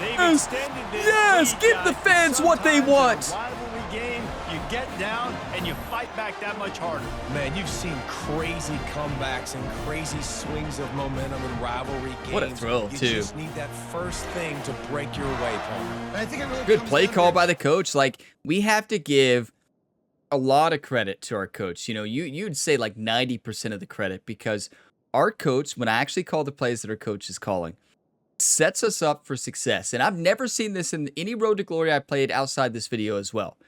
Yes. extended this Yes. lead, Give the guys. fans what they Sometimes in a want. rivalry game, you get down and you fight back that much harder. Man, you've seen crazy comebacks and crazy swings of momentum in rivalry games. What a throw, you too. just need that first thing to break your way, Paul. And I think it really Good comes play down call to- by the coach. Like, we have to give a lot of credit to our coach. You know, you'd say like 90% of the credit, because our coach, when I actually call the plays that our coach is calling, sets us up for success. And I've never seen this in any Road to Glory I played outside this video as well.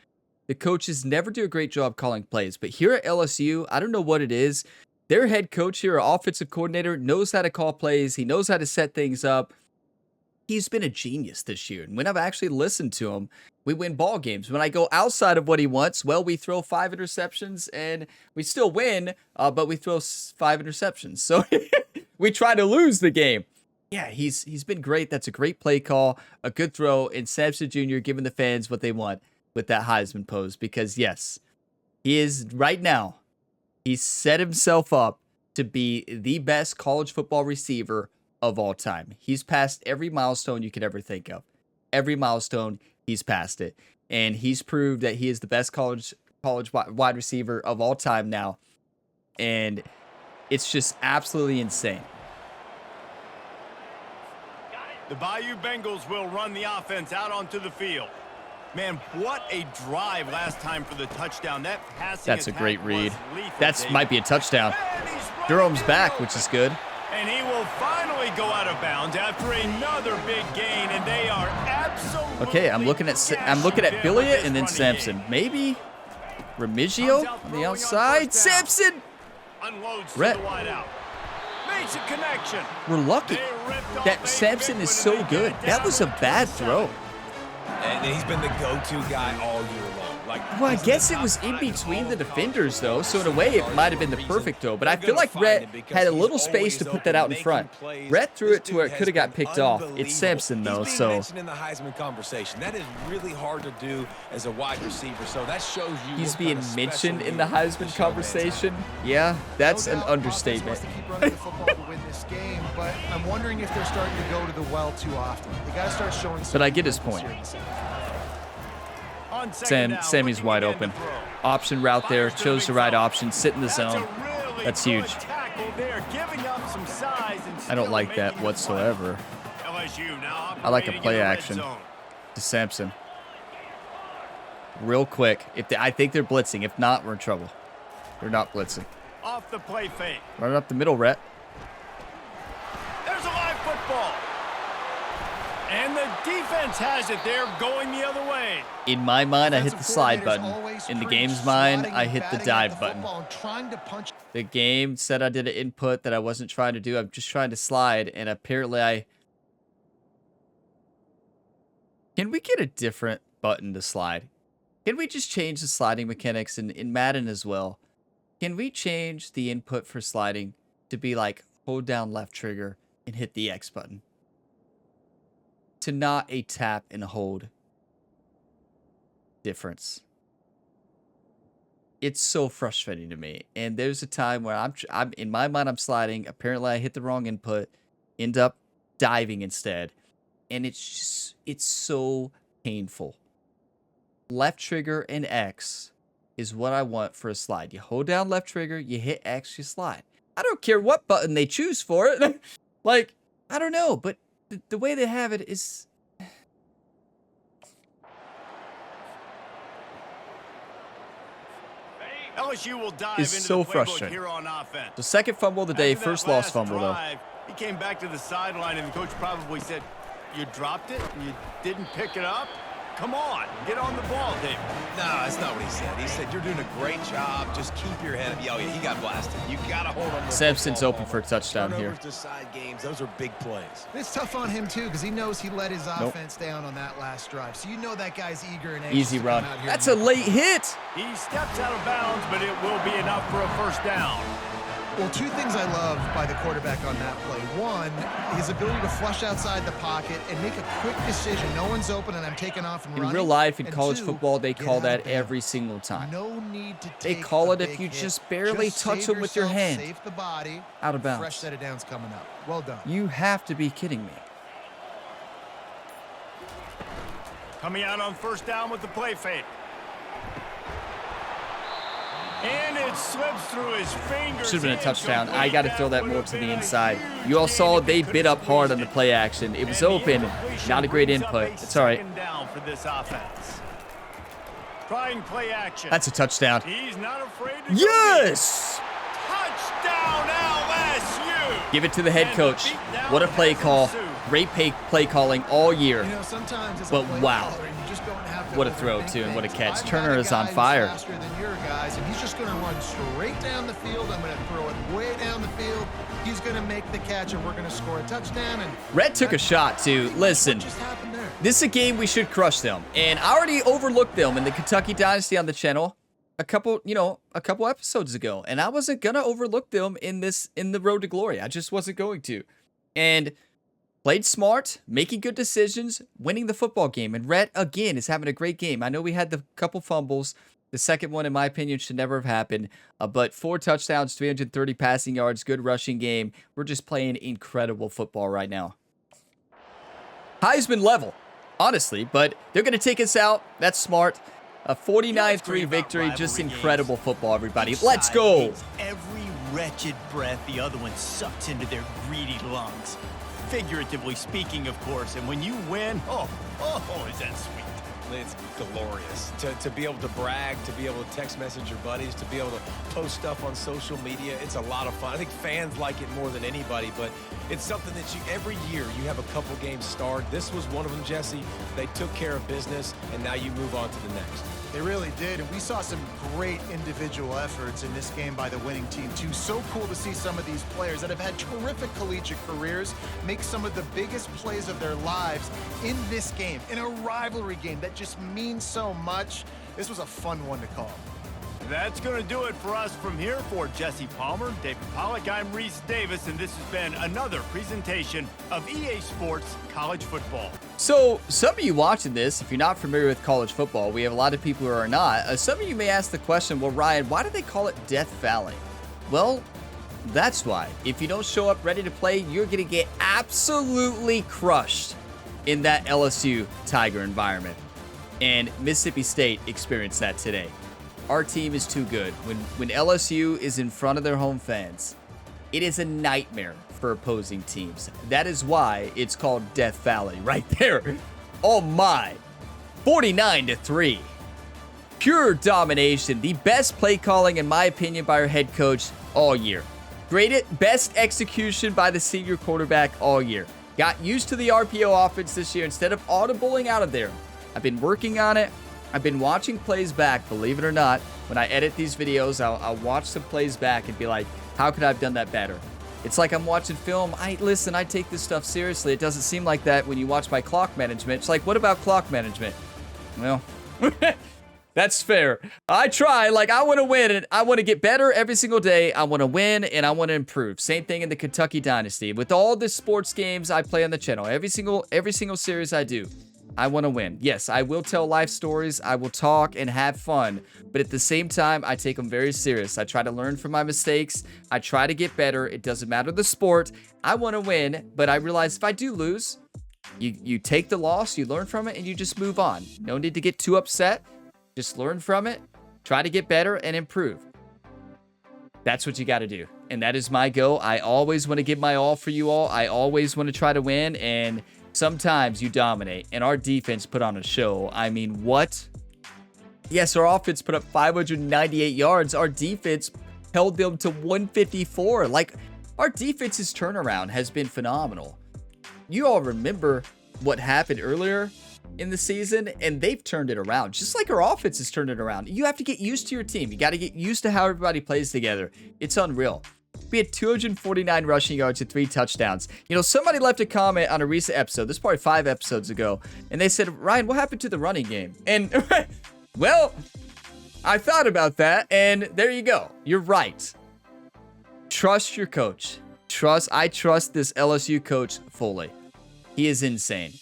The coaches never do a great job calling plays, but here at LSU, I don't know what it is. Their head coach here, our offensive coordinator, knows how to call plays. He knows how to set things up. He's been a genius this year. And when I've actually listened to him, we win ball games. When I go outside of what he wants, well, we throw 5 interceptions and we still win, but we throw 5 interceptions. So we try to lose the game. Yeah, he's been great. That's a great play call, a good throw, and Samson Jr. giving the fans what they want with that Heisman pose. Because yes, he is right now, he's set himself up to be the best college football receiver of all time. He's passed every milestone you could ever think of. Every milestone, he's passed it. And he's proved that he is the best college wide receiver of all time now. And it's just absolutely insane. The Bayou Bengals will run the offense out onto the field. Man, what a drive last time for the touchdown. That passing That's a attack great was read. lethal, That Dave. might be a touchdown. And he's running Durham's it back, over. which is good. And he will finally go out of bounds after another big gain, and they are absolutely Okay, I'm looking at Billiot and then Samson. Maybe Remigio on the outside. Samson! Unloads Rhett. to the wide out. Makes a connection. We're lucky. They ripped off That a Samson big is one, so and they get good. it That down was a over bad 27. throw. And he's been the go-to guy all year long. Like, Well, I he's the guess it top was in guy between all the of defenders, college though, so in a football. way it So might have been the there's a perfect throw. But I reason feel they're like gonna Rhett find it because had a he's little space always to put that open, out in making front. plays. Rhett threw This it to where it dude could have has got been picked off. It's unbelievable. Samson, though, He's being so mentioned in the Heisman conversation. That is really hard to do as a wide receiver, so that shows you he's what being kind of mentioned special in the he is, Heisman this young man's conversation. Yeah, that's No an doubt offense understatement. wants to keep running the football to win this game, but I'm wondering if they're starting to go to the well too often. They got to start showing some But I get his focus point. here in the second half. On second down, Sammy's looking wide again open. to throw. Option route there. Fires to Chose the big right zone. option. Sit in the That's a zone. really That's good huge. tackle there, giving up some size and I don't still like that making the whatsoever. play. LSU now I like a operating play in the red action. zone. To Samson. Real quick. I think they're blitzing. If not, we're in trouble. They're not blitzing. Off the play fake. Run it up the middle, Rhett. There's a live football. And the defense has it there, going the other way. In my mind, I hit the Defensive slide coordinators button. always In the preach game's mind, sliding I and hit the batting at dive the button. football and trying to punch. The game said I did an input that I wasn't trying to do. I'm just trying to slide, and apparently I... Can we get a different button to slide? Can we just change the sliding mechanics in Madden as well? Can we change the input for sliding to be like hold down left trigger and hit the X button? To not a tap and hold difference. It's so frustrating to me. And there's a time where I'm in my mind I'm sliding. Apparently I hit the wrong input, end up diving instead. And it's so painful. Left trigger and X is what I want for a slide. You hold down left trigger, you hit X, you slide. I don't care what button they choose for it. Like, I don't know, but the way they have it is... LSU will dive Is into so the playbook frustrating. here on offense. The second fumble of the day, After that first lost last fumble, though. drive, he came back to the sideline, and the coach probably said, You dropped it and you didn't pick it up? Come on, get on the ball, David. No, that's not what he said. He said, you're doing a great job. Just keep your head up. Oh, yeah, he got blasted. You got to hold on to the Simpson's football. open for a touchdown here. Turnovers decide games. Those are big plays. It's tough on him, too, because he knows he let his offense down on that last drive. So you know that guy's eager and anxious Easy to run. come out here That's and a late hit. He steps out of bounds, but it will be enough for a first down. Well, two things I love by the quarterback on that play. One, his ability to flush outside the pocket and make a quick decision. No one's open, and I'm taking off and In running. real life, in And college two, football, they get call out that of bounds. every single time. No need to They take call a it if big you hit. just barely touch save them with your yourself, hand. Save the body. Out of Fresh bounds. set of downs coming up. Well done. You have to be kidding me. Coming out on first down with the play fake. And it slips through his fingers. Should have been a touchdown. I got to throw that more to the inside. You all saw they bit up hard on the play action. It was open. Not a great input. It's all right. Down for this offense. Trying play action. That's a touchdown. He's not afraid to Yes! Touchdown LSU. Give it to the head coach. What a play call. Great play calling all year. You know, sometimes as a But play wow. caller, you just don't have to What a throw, overthink too, and what a things. catch. I've got Turner a is on guy who's fire. faster than your guys, and he's just going to run straight down the field. I'm going to throw it way down the field. He's going to make the catch, and we're going to score a touchdown. And Red took a shot, too. Listen, what just happened there? this is a game we should crush them. And I already overlooked them in the Kentucky Dynasty on the channel a couple episodes ago. And I wasn't going to overlook them in the Road to Glory. I just wasn't going to. And played smart, making good decisions, winning the football game. And Rhett, again, is having a great game. I know we had the couple fumbles. The second one, in my opinion, should never have happened. But 4 touchdowns, 330 passing yards, good rushing game. We're just playing incredible football right now. Heisman level, honestly. But they're going to take us out. That's smart. A 49-3 victory. Just incredible football, everybody. Let's go. Every wretched breath the other one sucks into their greedy lungs. Figuratively speaking, of course, and when you win, oh, is that sweet. It's glorious to be able to brag, to be able to text message your buddies, to be able to post stuff on social media. It's a lot of fun. I think fans like it more than anybody, but it's something that every year you have a couple games starred. This was one of them, Jesse. They took care of business, and now you move on to the next. They really did, and we saw some great individual efforts in this game by the winning team, too. So cool to see some of these players that have had terrific collegiate careers make some of the biggest plays of their lives in this game, in a rivalry game that just means so much. This was a fun one to call. That's going to do it for us from here. For Jesse Palmer, David Pollack, I'm Reese Davis, and this has been another presentation of EA Sports College Football. So, some of you watching this, if you're not familiar with college football, we have a lot of people who are not. Some of you may ask the question, well, Ryan, why do they call it Death Valley? Well, that's why. If you don't show up ready to play, you're going to get absolutely crushed in that LSU Tiger environment. And Mississippi State experienced that today. Our team is too good. When LSU is in front of their home fans, it is a nightmare for opposing teams. That is why it's called Death Valley right there. Oh my. 49-3. Pure domination. The best play calling, in my opinion, by our head coach all year. Best execution by the senior quarterback all year. Got used to the RPO offense this year instead of audibling out of there. I've been working on it. I've been watching plays back, believe it or not. When I edit these videos, I'll watch some plays back and be like, how could I have done that better? It's like I'm watching film. I take this stuff seriously. It doesn't seem like that when you watch my clock management. It's like, what about clock management? Well, that's fair. I try. Like, I want to win, and I want to get better every single day. I want to win, and I want to improve. Same thing in the Kentucky Dynasty. With all the sports games I play on the channel, every single series I do, I want to win. Yes, I will tell life stories. I will talk and have fun. But at the same time, I take them very serious. I try to learn from my mistakes. I try to get better. It doesn't matter the sport. I want to win, but I realize if I do lose, you take the loss, you learn from it, and you just move on. No need to get too upset. Just learn from it. Try to get better and improve. That's what you got to do. And that is my goal. I always want to give my all for you all. I always want to try to win, and sometimes you dominate, and our defense put on a show. I mean, what? Yes, our offense put up 598 yards. Our defense held them to 154. Like, our defense's turnaround has been phenomenal. You all remember what happened earlier in the season, and they've turned it around. Just like our offense has turned it around. You have to get used to your team. You got to get used to how everybody plays together. It's unreal. We had 249 rushing yards and 3 touchdowns. You know, somebody left a comment on a recent episode. This is probably 5 episodes ago. And they said, Ryan, what happened to the running game? And, well, I thought about that. And there you go. You're right. Trust your coach. I trust this LSU coach fully. He is insane.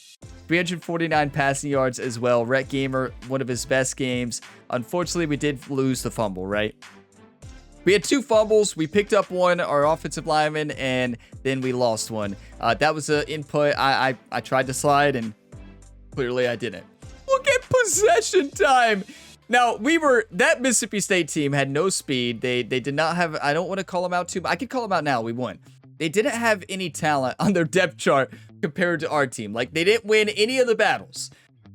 349 passing yards as well. Rhett Gamer, one of his best games. Unfortunately, we did lose the fumble, right? We had 2 fumbles. We picked up one, our offensive lineman, and then we lost one. That was an input. I tried to slide, and clearly I didn't. Look at possession time. Now, that Mississippi State team had no speed. They did not have, I don't want to call them out too, but I could call them out now. We won. They didn't have any talent on their depth chart compared to our team. Like, they didn't win any of the battles.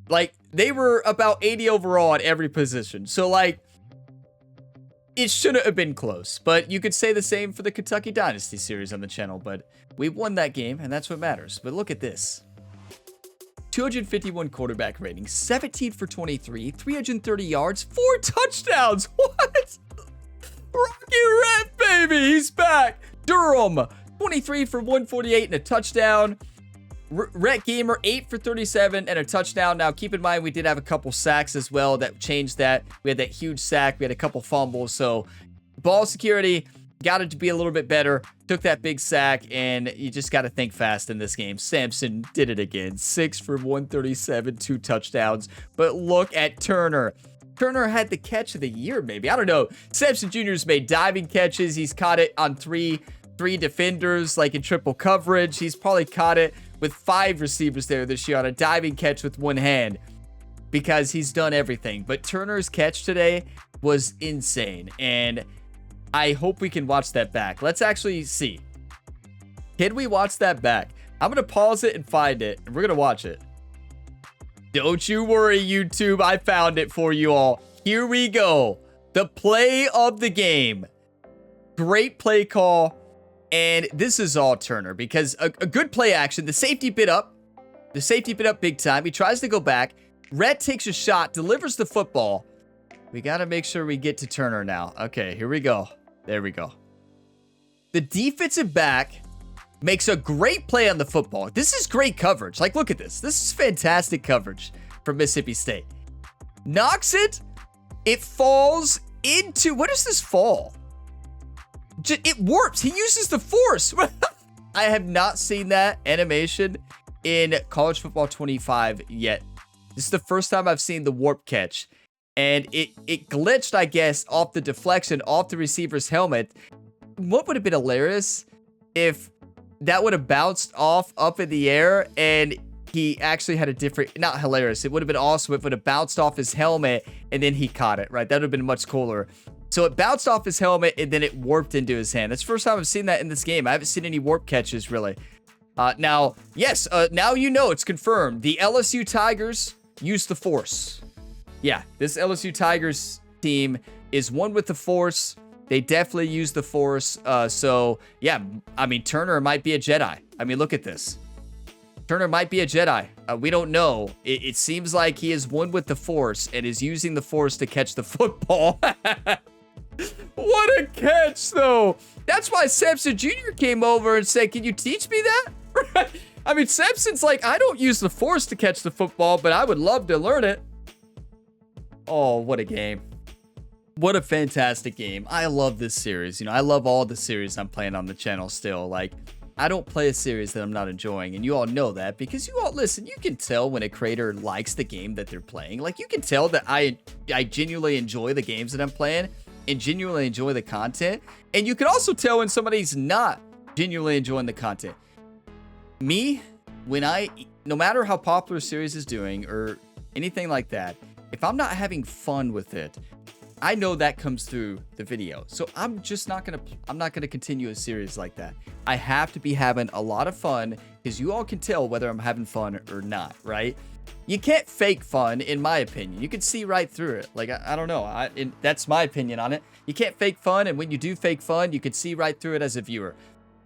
Like, they were about 80 overall at every position. So, like, it shouldn't have been close. But you could say the same for the Kentucky Dynasty series on the channel. But we won that game, and that's what matters. But look at this. 251 quarterback rating, 17 for 23, 330 yards, 4 touchdowns. What? Rocky Red, baby, he's back. Durham, 23 for 148 and a touchdown. Rhett Gamer, 8 for 37 and a touchdown. Now, keep in mind, we did have a couple sacks as well that changed that. We had that huge sack. We had a couple fumbles. So, ball security got it to be a little bit better. Took that big sack, and you just got to think fast in this game. Samson did it again. 6 for 137, 2 touchdowns. But look at Turner. Turner had the catch of the year, maybe. I don't know. Samson Jr.'s made diving catches. He's caught it on three defenders, like in triple coverage. He's probably caught it with 5 receivers there this year on a diving catch with one hand because he's done everything. But Turner's catch today was insane, and I hope we can watch that back. Let's actually see. Can we watch that back? I'm going to pause it and find it, and we're going to watch it. Don't you worry, YouTube. I found it for you all. Here we go. The play of the game. Great play call. And this is all Turner because a good play action. The safety bit up. The safety bit up big time. He tries to go back. Rhett takes a shot, delivers the football. We got to make sure we get to Turner now. Okay, here we go. There we go. The defensive back makes a great play on the football. This is great coverage. Like, look at this. This is fantastic coverage from Mississippi State. Knocks it. It falls into... What does this fall? It warps. He uses the force. I have not seen that animation in College Football 25 yet. This is the first time I've seen the warp catch. And it glitched, I guess, off the deflection, off the receiver's helmet. What would have been hilarious if that would have bounced off up in the air and he actually had a different... Not hilarious. It would have been awesome if it would have bounced off his helmet and then he caught it, right? That would have been much cooler. So it bounced off his helmet and then it warped into his hand. That's the first time I've seen that in this game. I haven't seen any warp catches, really. Now, yes, now you know it's confirmed. The LSU Tigers use the force. Yeah, this LSU Tigers team is one with the force. They definitely use the force. So, yeah, I mean, Turner might be a Jedi. I mean, look at this. Turner might be a Jedi. We don't know. It seems like he is one with the force and is using the force to catch the football. What a catch, though. That's why Samson Jr. came over and said, can you teach me that? I mean, Samson's like, I don't use the force to catch the football, but I would love to learn it. Oh, what a game. What a fantastic game. I love this series. You know, I love all the series I'm playing on the channel still. Like, I don't play a series that I'm not enjoying, and you all know that because you all, listen, you can tell when a creator likes the game that they're playing. Like, you can tell that I genuinely enjoy the games that I'm playing and genuinely enjoy the content. And you can also tell when somebody's not genuinely enjoying the content. Me, no matter how popular a series is doing or anything like that, if I'm not having fun with it, I know that comes through the video. So I'm just not gonna continue a series like that. I have to be having a lot of fun because you all can tell whether I'm having fun or not, right? You can't fake fun, in my opinion. You can see right through it. Like, I don't know. That's my opinion on it. You can't fake fun, and when you do fake fun, you can see right through it as a viewer.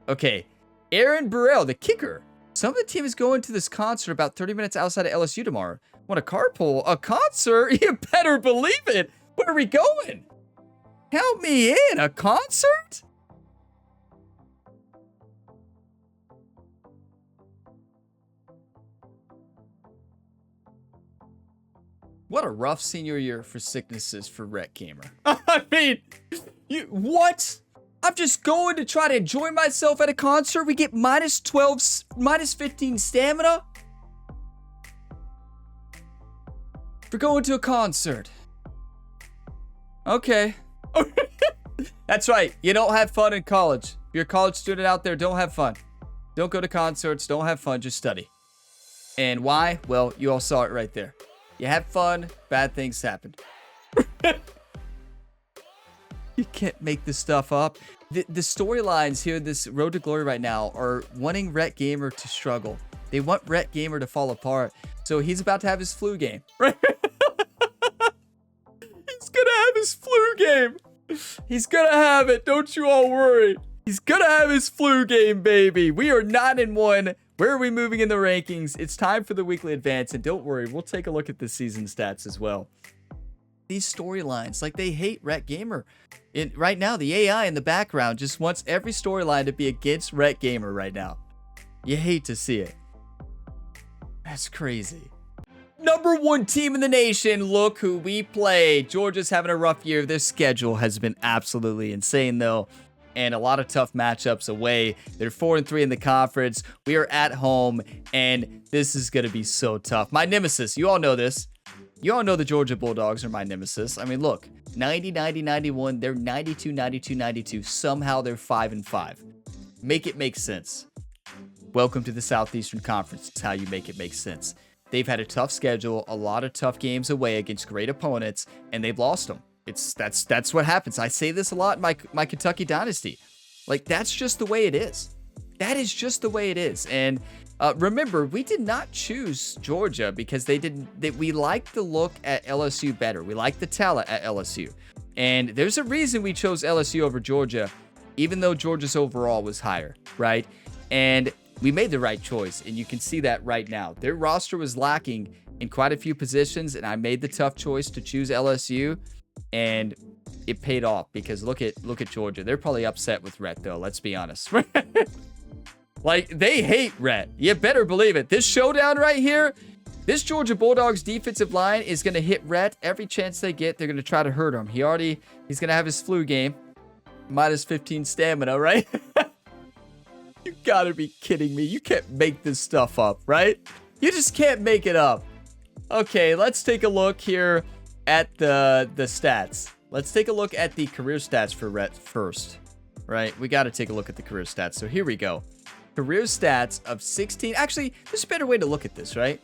Okay, Aaron Burrell, the kicker, Some of the team is going to this concert about 30 minutes outside of LSU tomorrow. Want a carpool? A concert? You better believe it. Where are we going? Count me in. A concert? What a rough senior year for sicknesses for Rhett Gamer. I mean, what? I'm just going to try to enjoy myself at a concert. We get minus 12, minus 15 stamina for going to a concert. Okay. That's right. You don't have fun in college. If you're a college student out there, don't have fun. Don't go to concerts. Don't have fun. Just study. And why? Well, you all saw it right there. You have fun, bad things happen. You can't make this stuff up. The storylines here, this Road to Glory right now, are wanting Rhett Gamer to struggle. They want Rhett Gamer to fall apart. So he's about to have his flu game. Right? He's gonna have his flu game. He's gonna have it. Don't you all worry. He's gonna have his flu game, baby. We are 9-1. Where are we moving in the rankings? It's time for the weekly advance, and don't worry, we'll take a look at the season stats as well. These storylines, like they hate Rhett Gamer. Right now, the AI in the background just wants every storyline to be against Rhett Gamer right now. You hate to see it. That's crazy. Number 1 team in the nation, look who we play. Georgia's having a rough year. Their schedule has been absolutely insane, though. And a lot of tough matchups away. They're 4-3 in the conference. We are at home, and this is going to be so tough. My nemesis, you all know this. You all know the Georgia Bulldogs are my nemesis. I mean, look, 90, 90, 91. They're 92, 92, 92. Somehow they're 5-5. Make it make sense. Welcome to the Southeastern Conference. It's how you make it make sense. They've had a tough schedule, a lot of tough games away against great opponents, and they've lost them. That's what happens. I say this a lot in my Kentucky dynasty. Like, that's just the way it is. That is just the way it is. And remember, we did not choose Georgia because we liked the look at LSU better. We liked the talent at LSU. And there's a reason we chose LSU over Georgia, even though Georgia's overall was higher, right? And we made the right choice, and you can see that right now. Their roster was lacking in quite a few positions, and I made the tough choice to choose LSU. And it paid off because look at Georgia. They're probably upset with Rhett, though. Let's be honest. Like, they hate Rhett. You better believe it. This showdown right here, this Georgia Bulldogs defensive line is going to hit Rhett every chance they get. They're going to try to hurt him. He's going to have his flu game. Minus 15 stamina, right? You gotta be kidding me. You can't make this stuff up, right? You just can't make it up. Okay, let's take a look here at the stats. Let's take a look at the career stats for Rhett first, right? We got to take a look at the career stats. So here we go. Career stats of 16. Actually, there's a better way to look at this, right?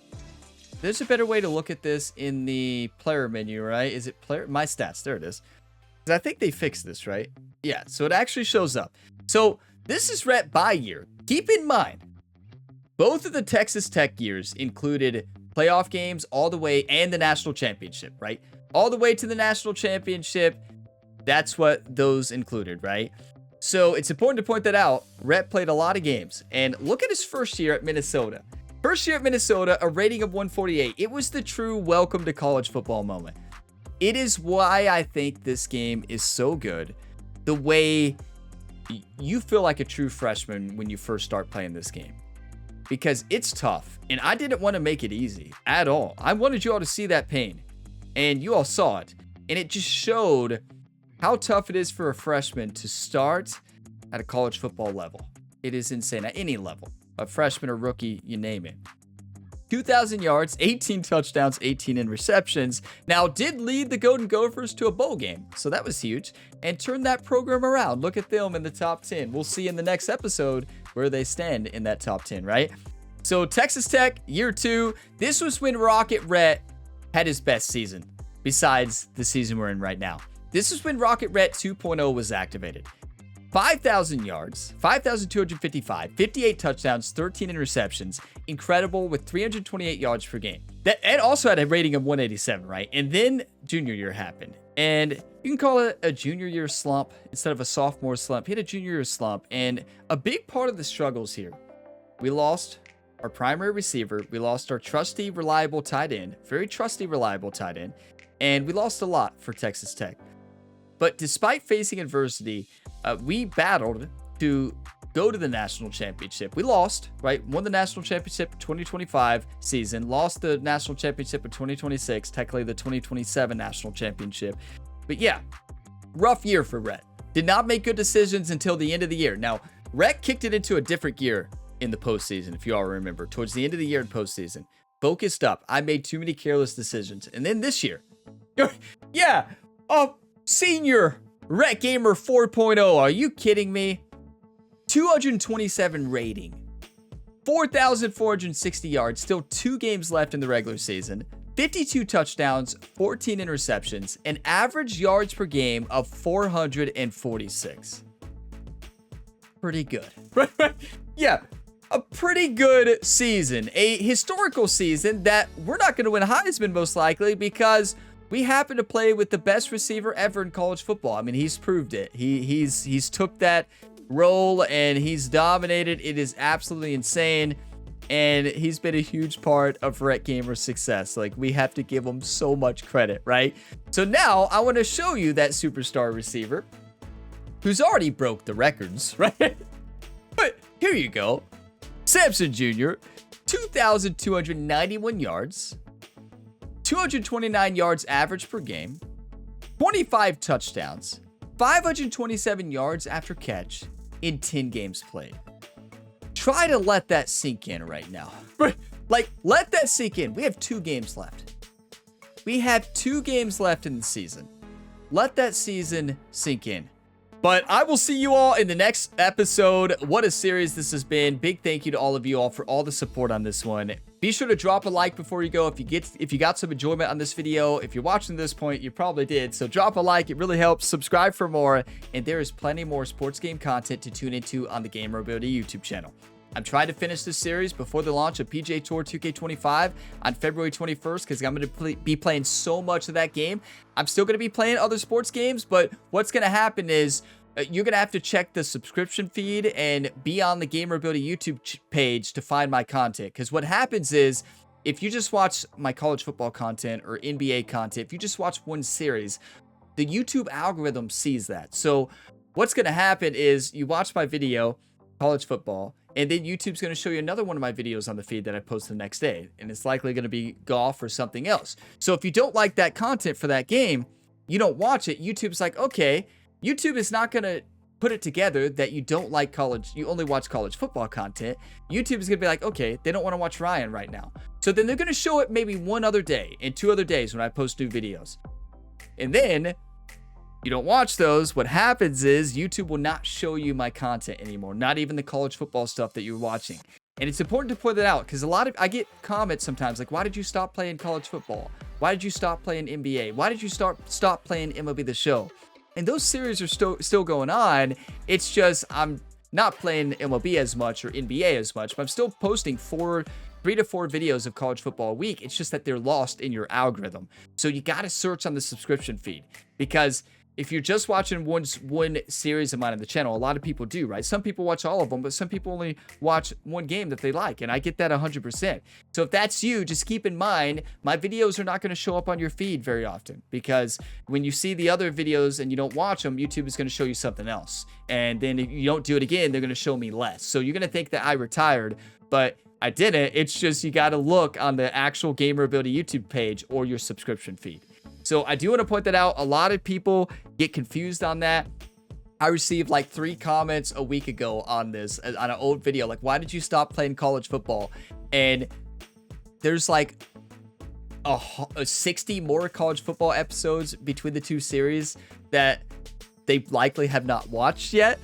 There's a better way to look at this in the player menu, right? Is it player? My stats. There it is. I think they fixed this, right? Yeah, so it actually shows up. So this is Rhett by year. Keep in mind, both of the Texas Tech years included playoff games all the way and the national championship, right? All the way to the national championship. That's what those included, right? So it's important to point that out. Rhett played a lot of games. And look at his first year at Minnesota. First year at Minnesota, a rating of 148. It was the true welcome to college football moment. It is why I think this game is so good. The way you feel like a true freshman when you first start playing this game. Because it's tough. And I didn't want to make it easy at all. I wanted you all to see that pain. And you all saw it. And it just showed how tough it is for a freshman to start at a college football level. It is insane at any level. A freshman or rookie, you name it. 2,000 yards, 18 touchdowns, 18 interceptions. Now, did lead the Golden Gophers to a bowl game, so that was huge, and turned that program around. Look at them in the top 10. We'll see in the next episode where they stand in that top 10, right? So, Texas Tech, year 2. This was when Rocket Rhett had his best season, besides the season we're in right now. This is when Rocket Rhett 2.0 was activated. 5,000 yards, 5,255, 58 touchdowns, 13 interceptions. Incredible with 328 yards per game. And also had a rating of 187, right? And then junior year happened. And you can call it a junior year slump instead of a sophomore slump. He had a junior year slump. And a big part of the struggles here, we lost our primary receiver. We lost our trusty, reliable tight end. Very trusty, reliable tight end. And we lost a lot for Texas Tech. But despite facing adversity, we battled to go to the national championship. We lost, right? Won the national championship 2025 season. Lost the national championship in 2026. Technically the 2027 national championship. But yeah, rough year for Rhett. Did not make good decisions until the end of the year. Now, Rhett kicked it into a different gear in the postseason, if you all remember. Towards the end of the year in postseason. Focused up. I made too many careless decisions. And then this year, yeah, senior Rhett Gamer 4.0. Are you kidding me? 227 rating. 4,460 yards. Still 2 games left in the regular season. 52 touchdowns, 14 interceptions, an average yards per game of 446. Pretty good. Yeah, a pretty good season. A historical season that we're not going to win Heisman most likely because we happen to play with the best receiver ever in college football. I mean, he's proved it. He's took that role and he's dominated. It is absolutely insane. And he's been a huge part of Rhett Gamer's success. Like, we have to give him so much credit, right? So now I want to show you that superstar receiver who's already broke the records, right? But here you go. Samson Jr., 2,291 yards, 229 yards average per game, 25 touchdowns, 527 yards after catch in 10 games played. Try to let that sink in right now. Like, let that sink in. We have 2 games left. We have 2 games left in the season. Let that season sink in. But I will see you all in the next episode. What a series this has been. Big thank you to all of you all for all the support on this one. Be sure to drop a like before you go if you got some enjoyment on this video. If you're watching this point, you probably did. So drop a like. It really helps. Subscribe for more. And there is plenty more sports game content to tune into on the Gamer Ability YouTube channel. I'm trying to finish this series before the launch of PGA Tour 2K25 on February 21st because I'm going to be playing so much of that game. I'm still going to be playing other sports games, but what's going to happen is you're going to have to check the subscription feed and be on the Gamer Ability YouTube page to find my content. Because what happens is if you just watch my college football content or NBA content, if you just watch one series, the YouTube algorithm sees that. So what's going to happen is you watch my video, college football, and then YouTube's going to show you another one of my videos on the feed that I post the next day. And it's likely going to be golf or something else. So if you don't like that content for that game, you don't watch it. YouTube's like, okay, YouTube is not going to put it together that you don't like college. You only watch college football content. YouTube is going to be like, okay, they don't want to watch Ryan right now. So then they're going to show it maybe one other day and 2 other days when I post new videos. And then you don't watch those, what happens is YouTube will not show you my content anymore, not even the college football stuff that you're watching. And it's important to point that out because I get comments sometimes like, why did you stop playing college football? Why did you stop playing NBA? Why did you stop playing MLB The Show? And those series are still going on. It's just I'm not playing MLB as much or NBA as much, but I'm still posting 3 to 4 videos of college football a week. It's just that they're lost in your algorithm. So you got to search on the subscription feed because if you're just watching one series of mine on the channel, a lot of people do, right? Some people watch all of them, but some people only watch one game that they like, and I get that 100%. So if that's you, just keep in mind, my videos are not going to show up on your feed very often because when you see the other videos and you don't watch them, YouTube is going to show you something else. And then if you don't do it again, they're going to show me less. So you're going to think that I retired, but I didn't. It's just you got to look on the actual Gamer Ability YouTube page or your subscription feed. So I do want to point that out. A lot of people get confused on that. I received like 3 comments a week ago on this, on an old video. Like, why did you stop playing college football? And there's like a 60 more college football episodes between the 2 series that they likely have not watched yet.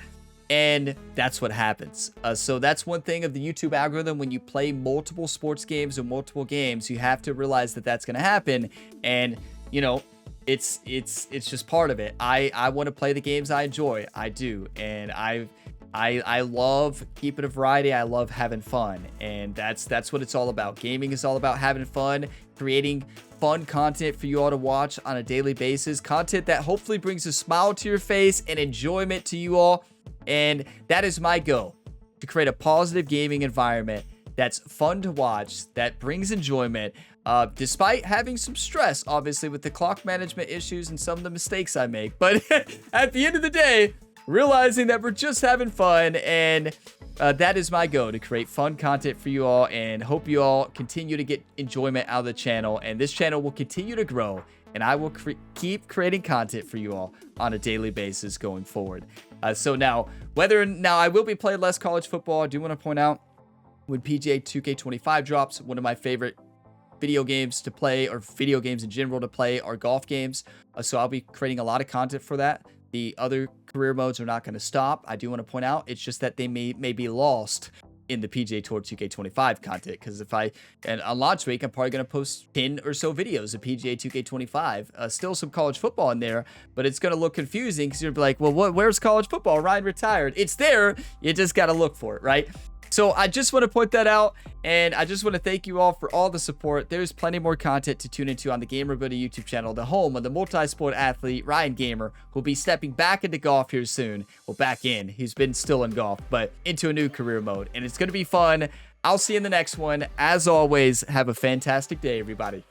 And that's what happens. So that's one thing of the YouTube algorithm. When you play multiple sports games or multiple games, you have to realize that that's going to happen. And you know, it's just part of it. I want to play the games I enjoy. I do. And I love keeping a variety. I love having fun. And that's what it's all about. Gaming is all about having fun, creating fun content for you all to watch on a daily basis. Content that hopefully brings a smile to your face and enjoyment to you all. And that is my goal, to create a positive gaming environment that's fun to watch, that brings enjoyment, despite having some stress, obviously, with the clock management issues and some of the mistakes I make. But at the end of the day, realizing that we're just having fun, and that is my goal, to create fun content for you all, and hope you all continue to get enjoyment out of the channel, and this channel will continue to grow, and I will keep creating content for you all on a daily basis going forward. So now I will be playing less college football. I do want to point out, when PGA 2K25 drops, one of my favorite video games to play, or video games in general to play, are golf games. So I'll be creating a lot of content for that. The other career modes are not going to stop. I do want to point out, it's just that they may be lost in the PGA Tour 2K25 content, because and on launch week, I'm probably going to post 10 or so videos of PGA 2K25. Still some college football in there, but it's going to look confusing, because you're going to be like, well, where's college football? Ryan retired. It's there. You just got to look for it, right? So I just want to point that out, and I just want to thank you all for all the support. There's plenty more content to tune into on the Gamer Buddy YouTube channel, the home of the multi-sport athlete Ryan Gamer, who'll be stepping back into golf here soon. Well, back in. He's been still in golf, but into a new career mode, and it's going to be fun. I'll see you in the next one. As always, have a fantastic day, everybody.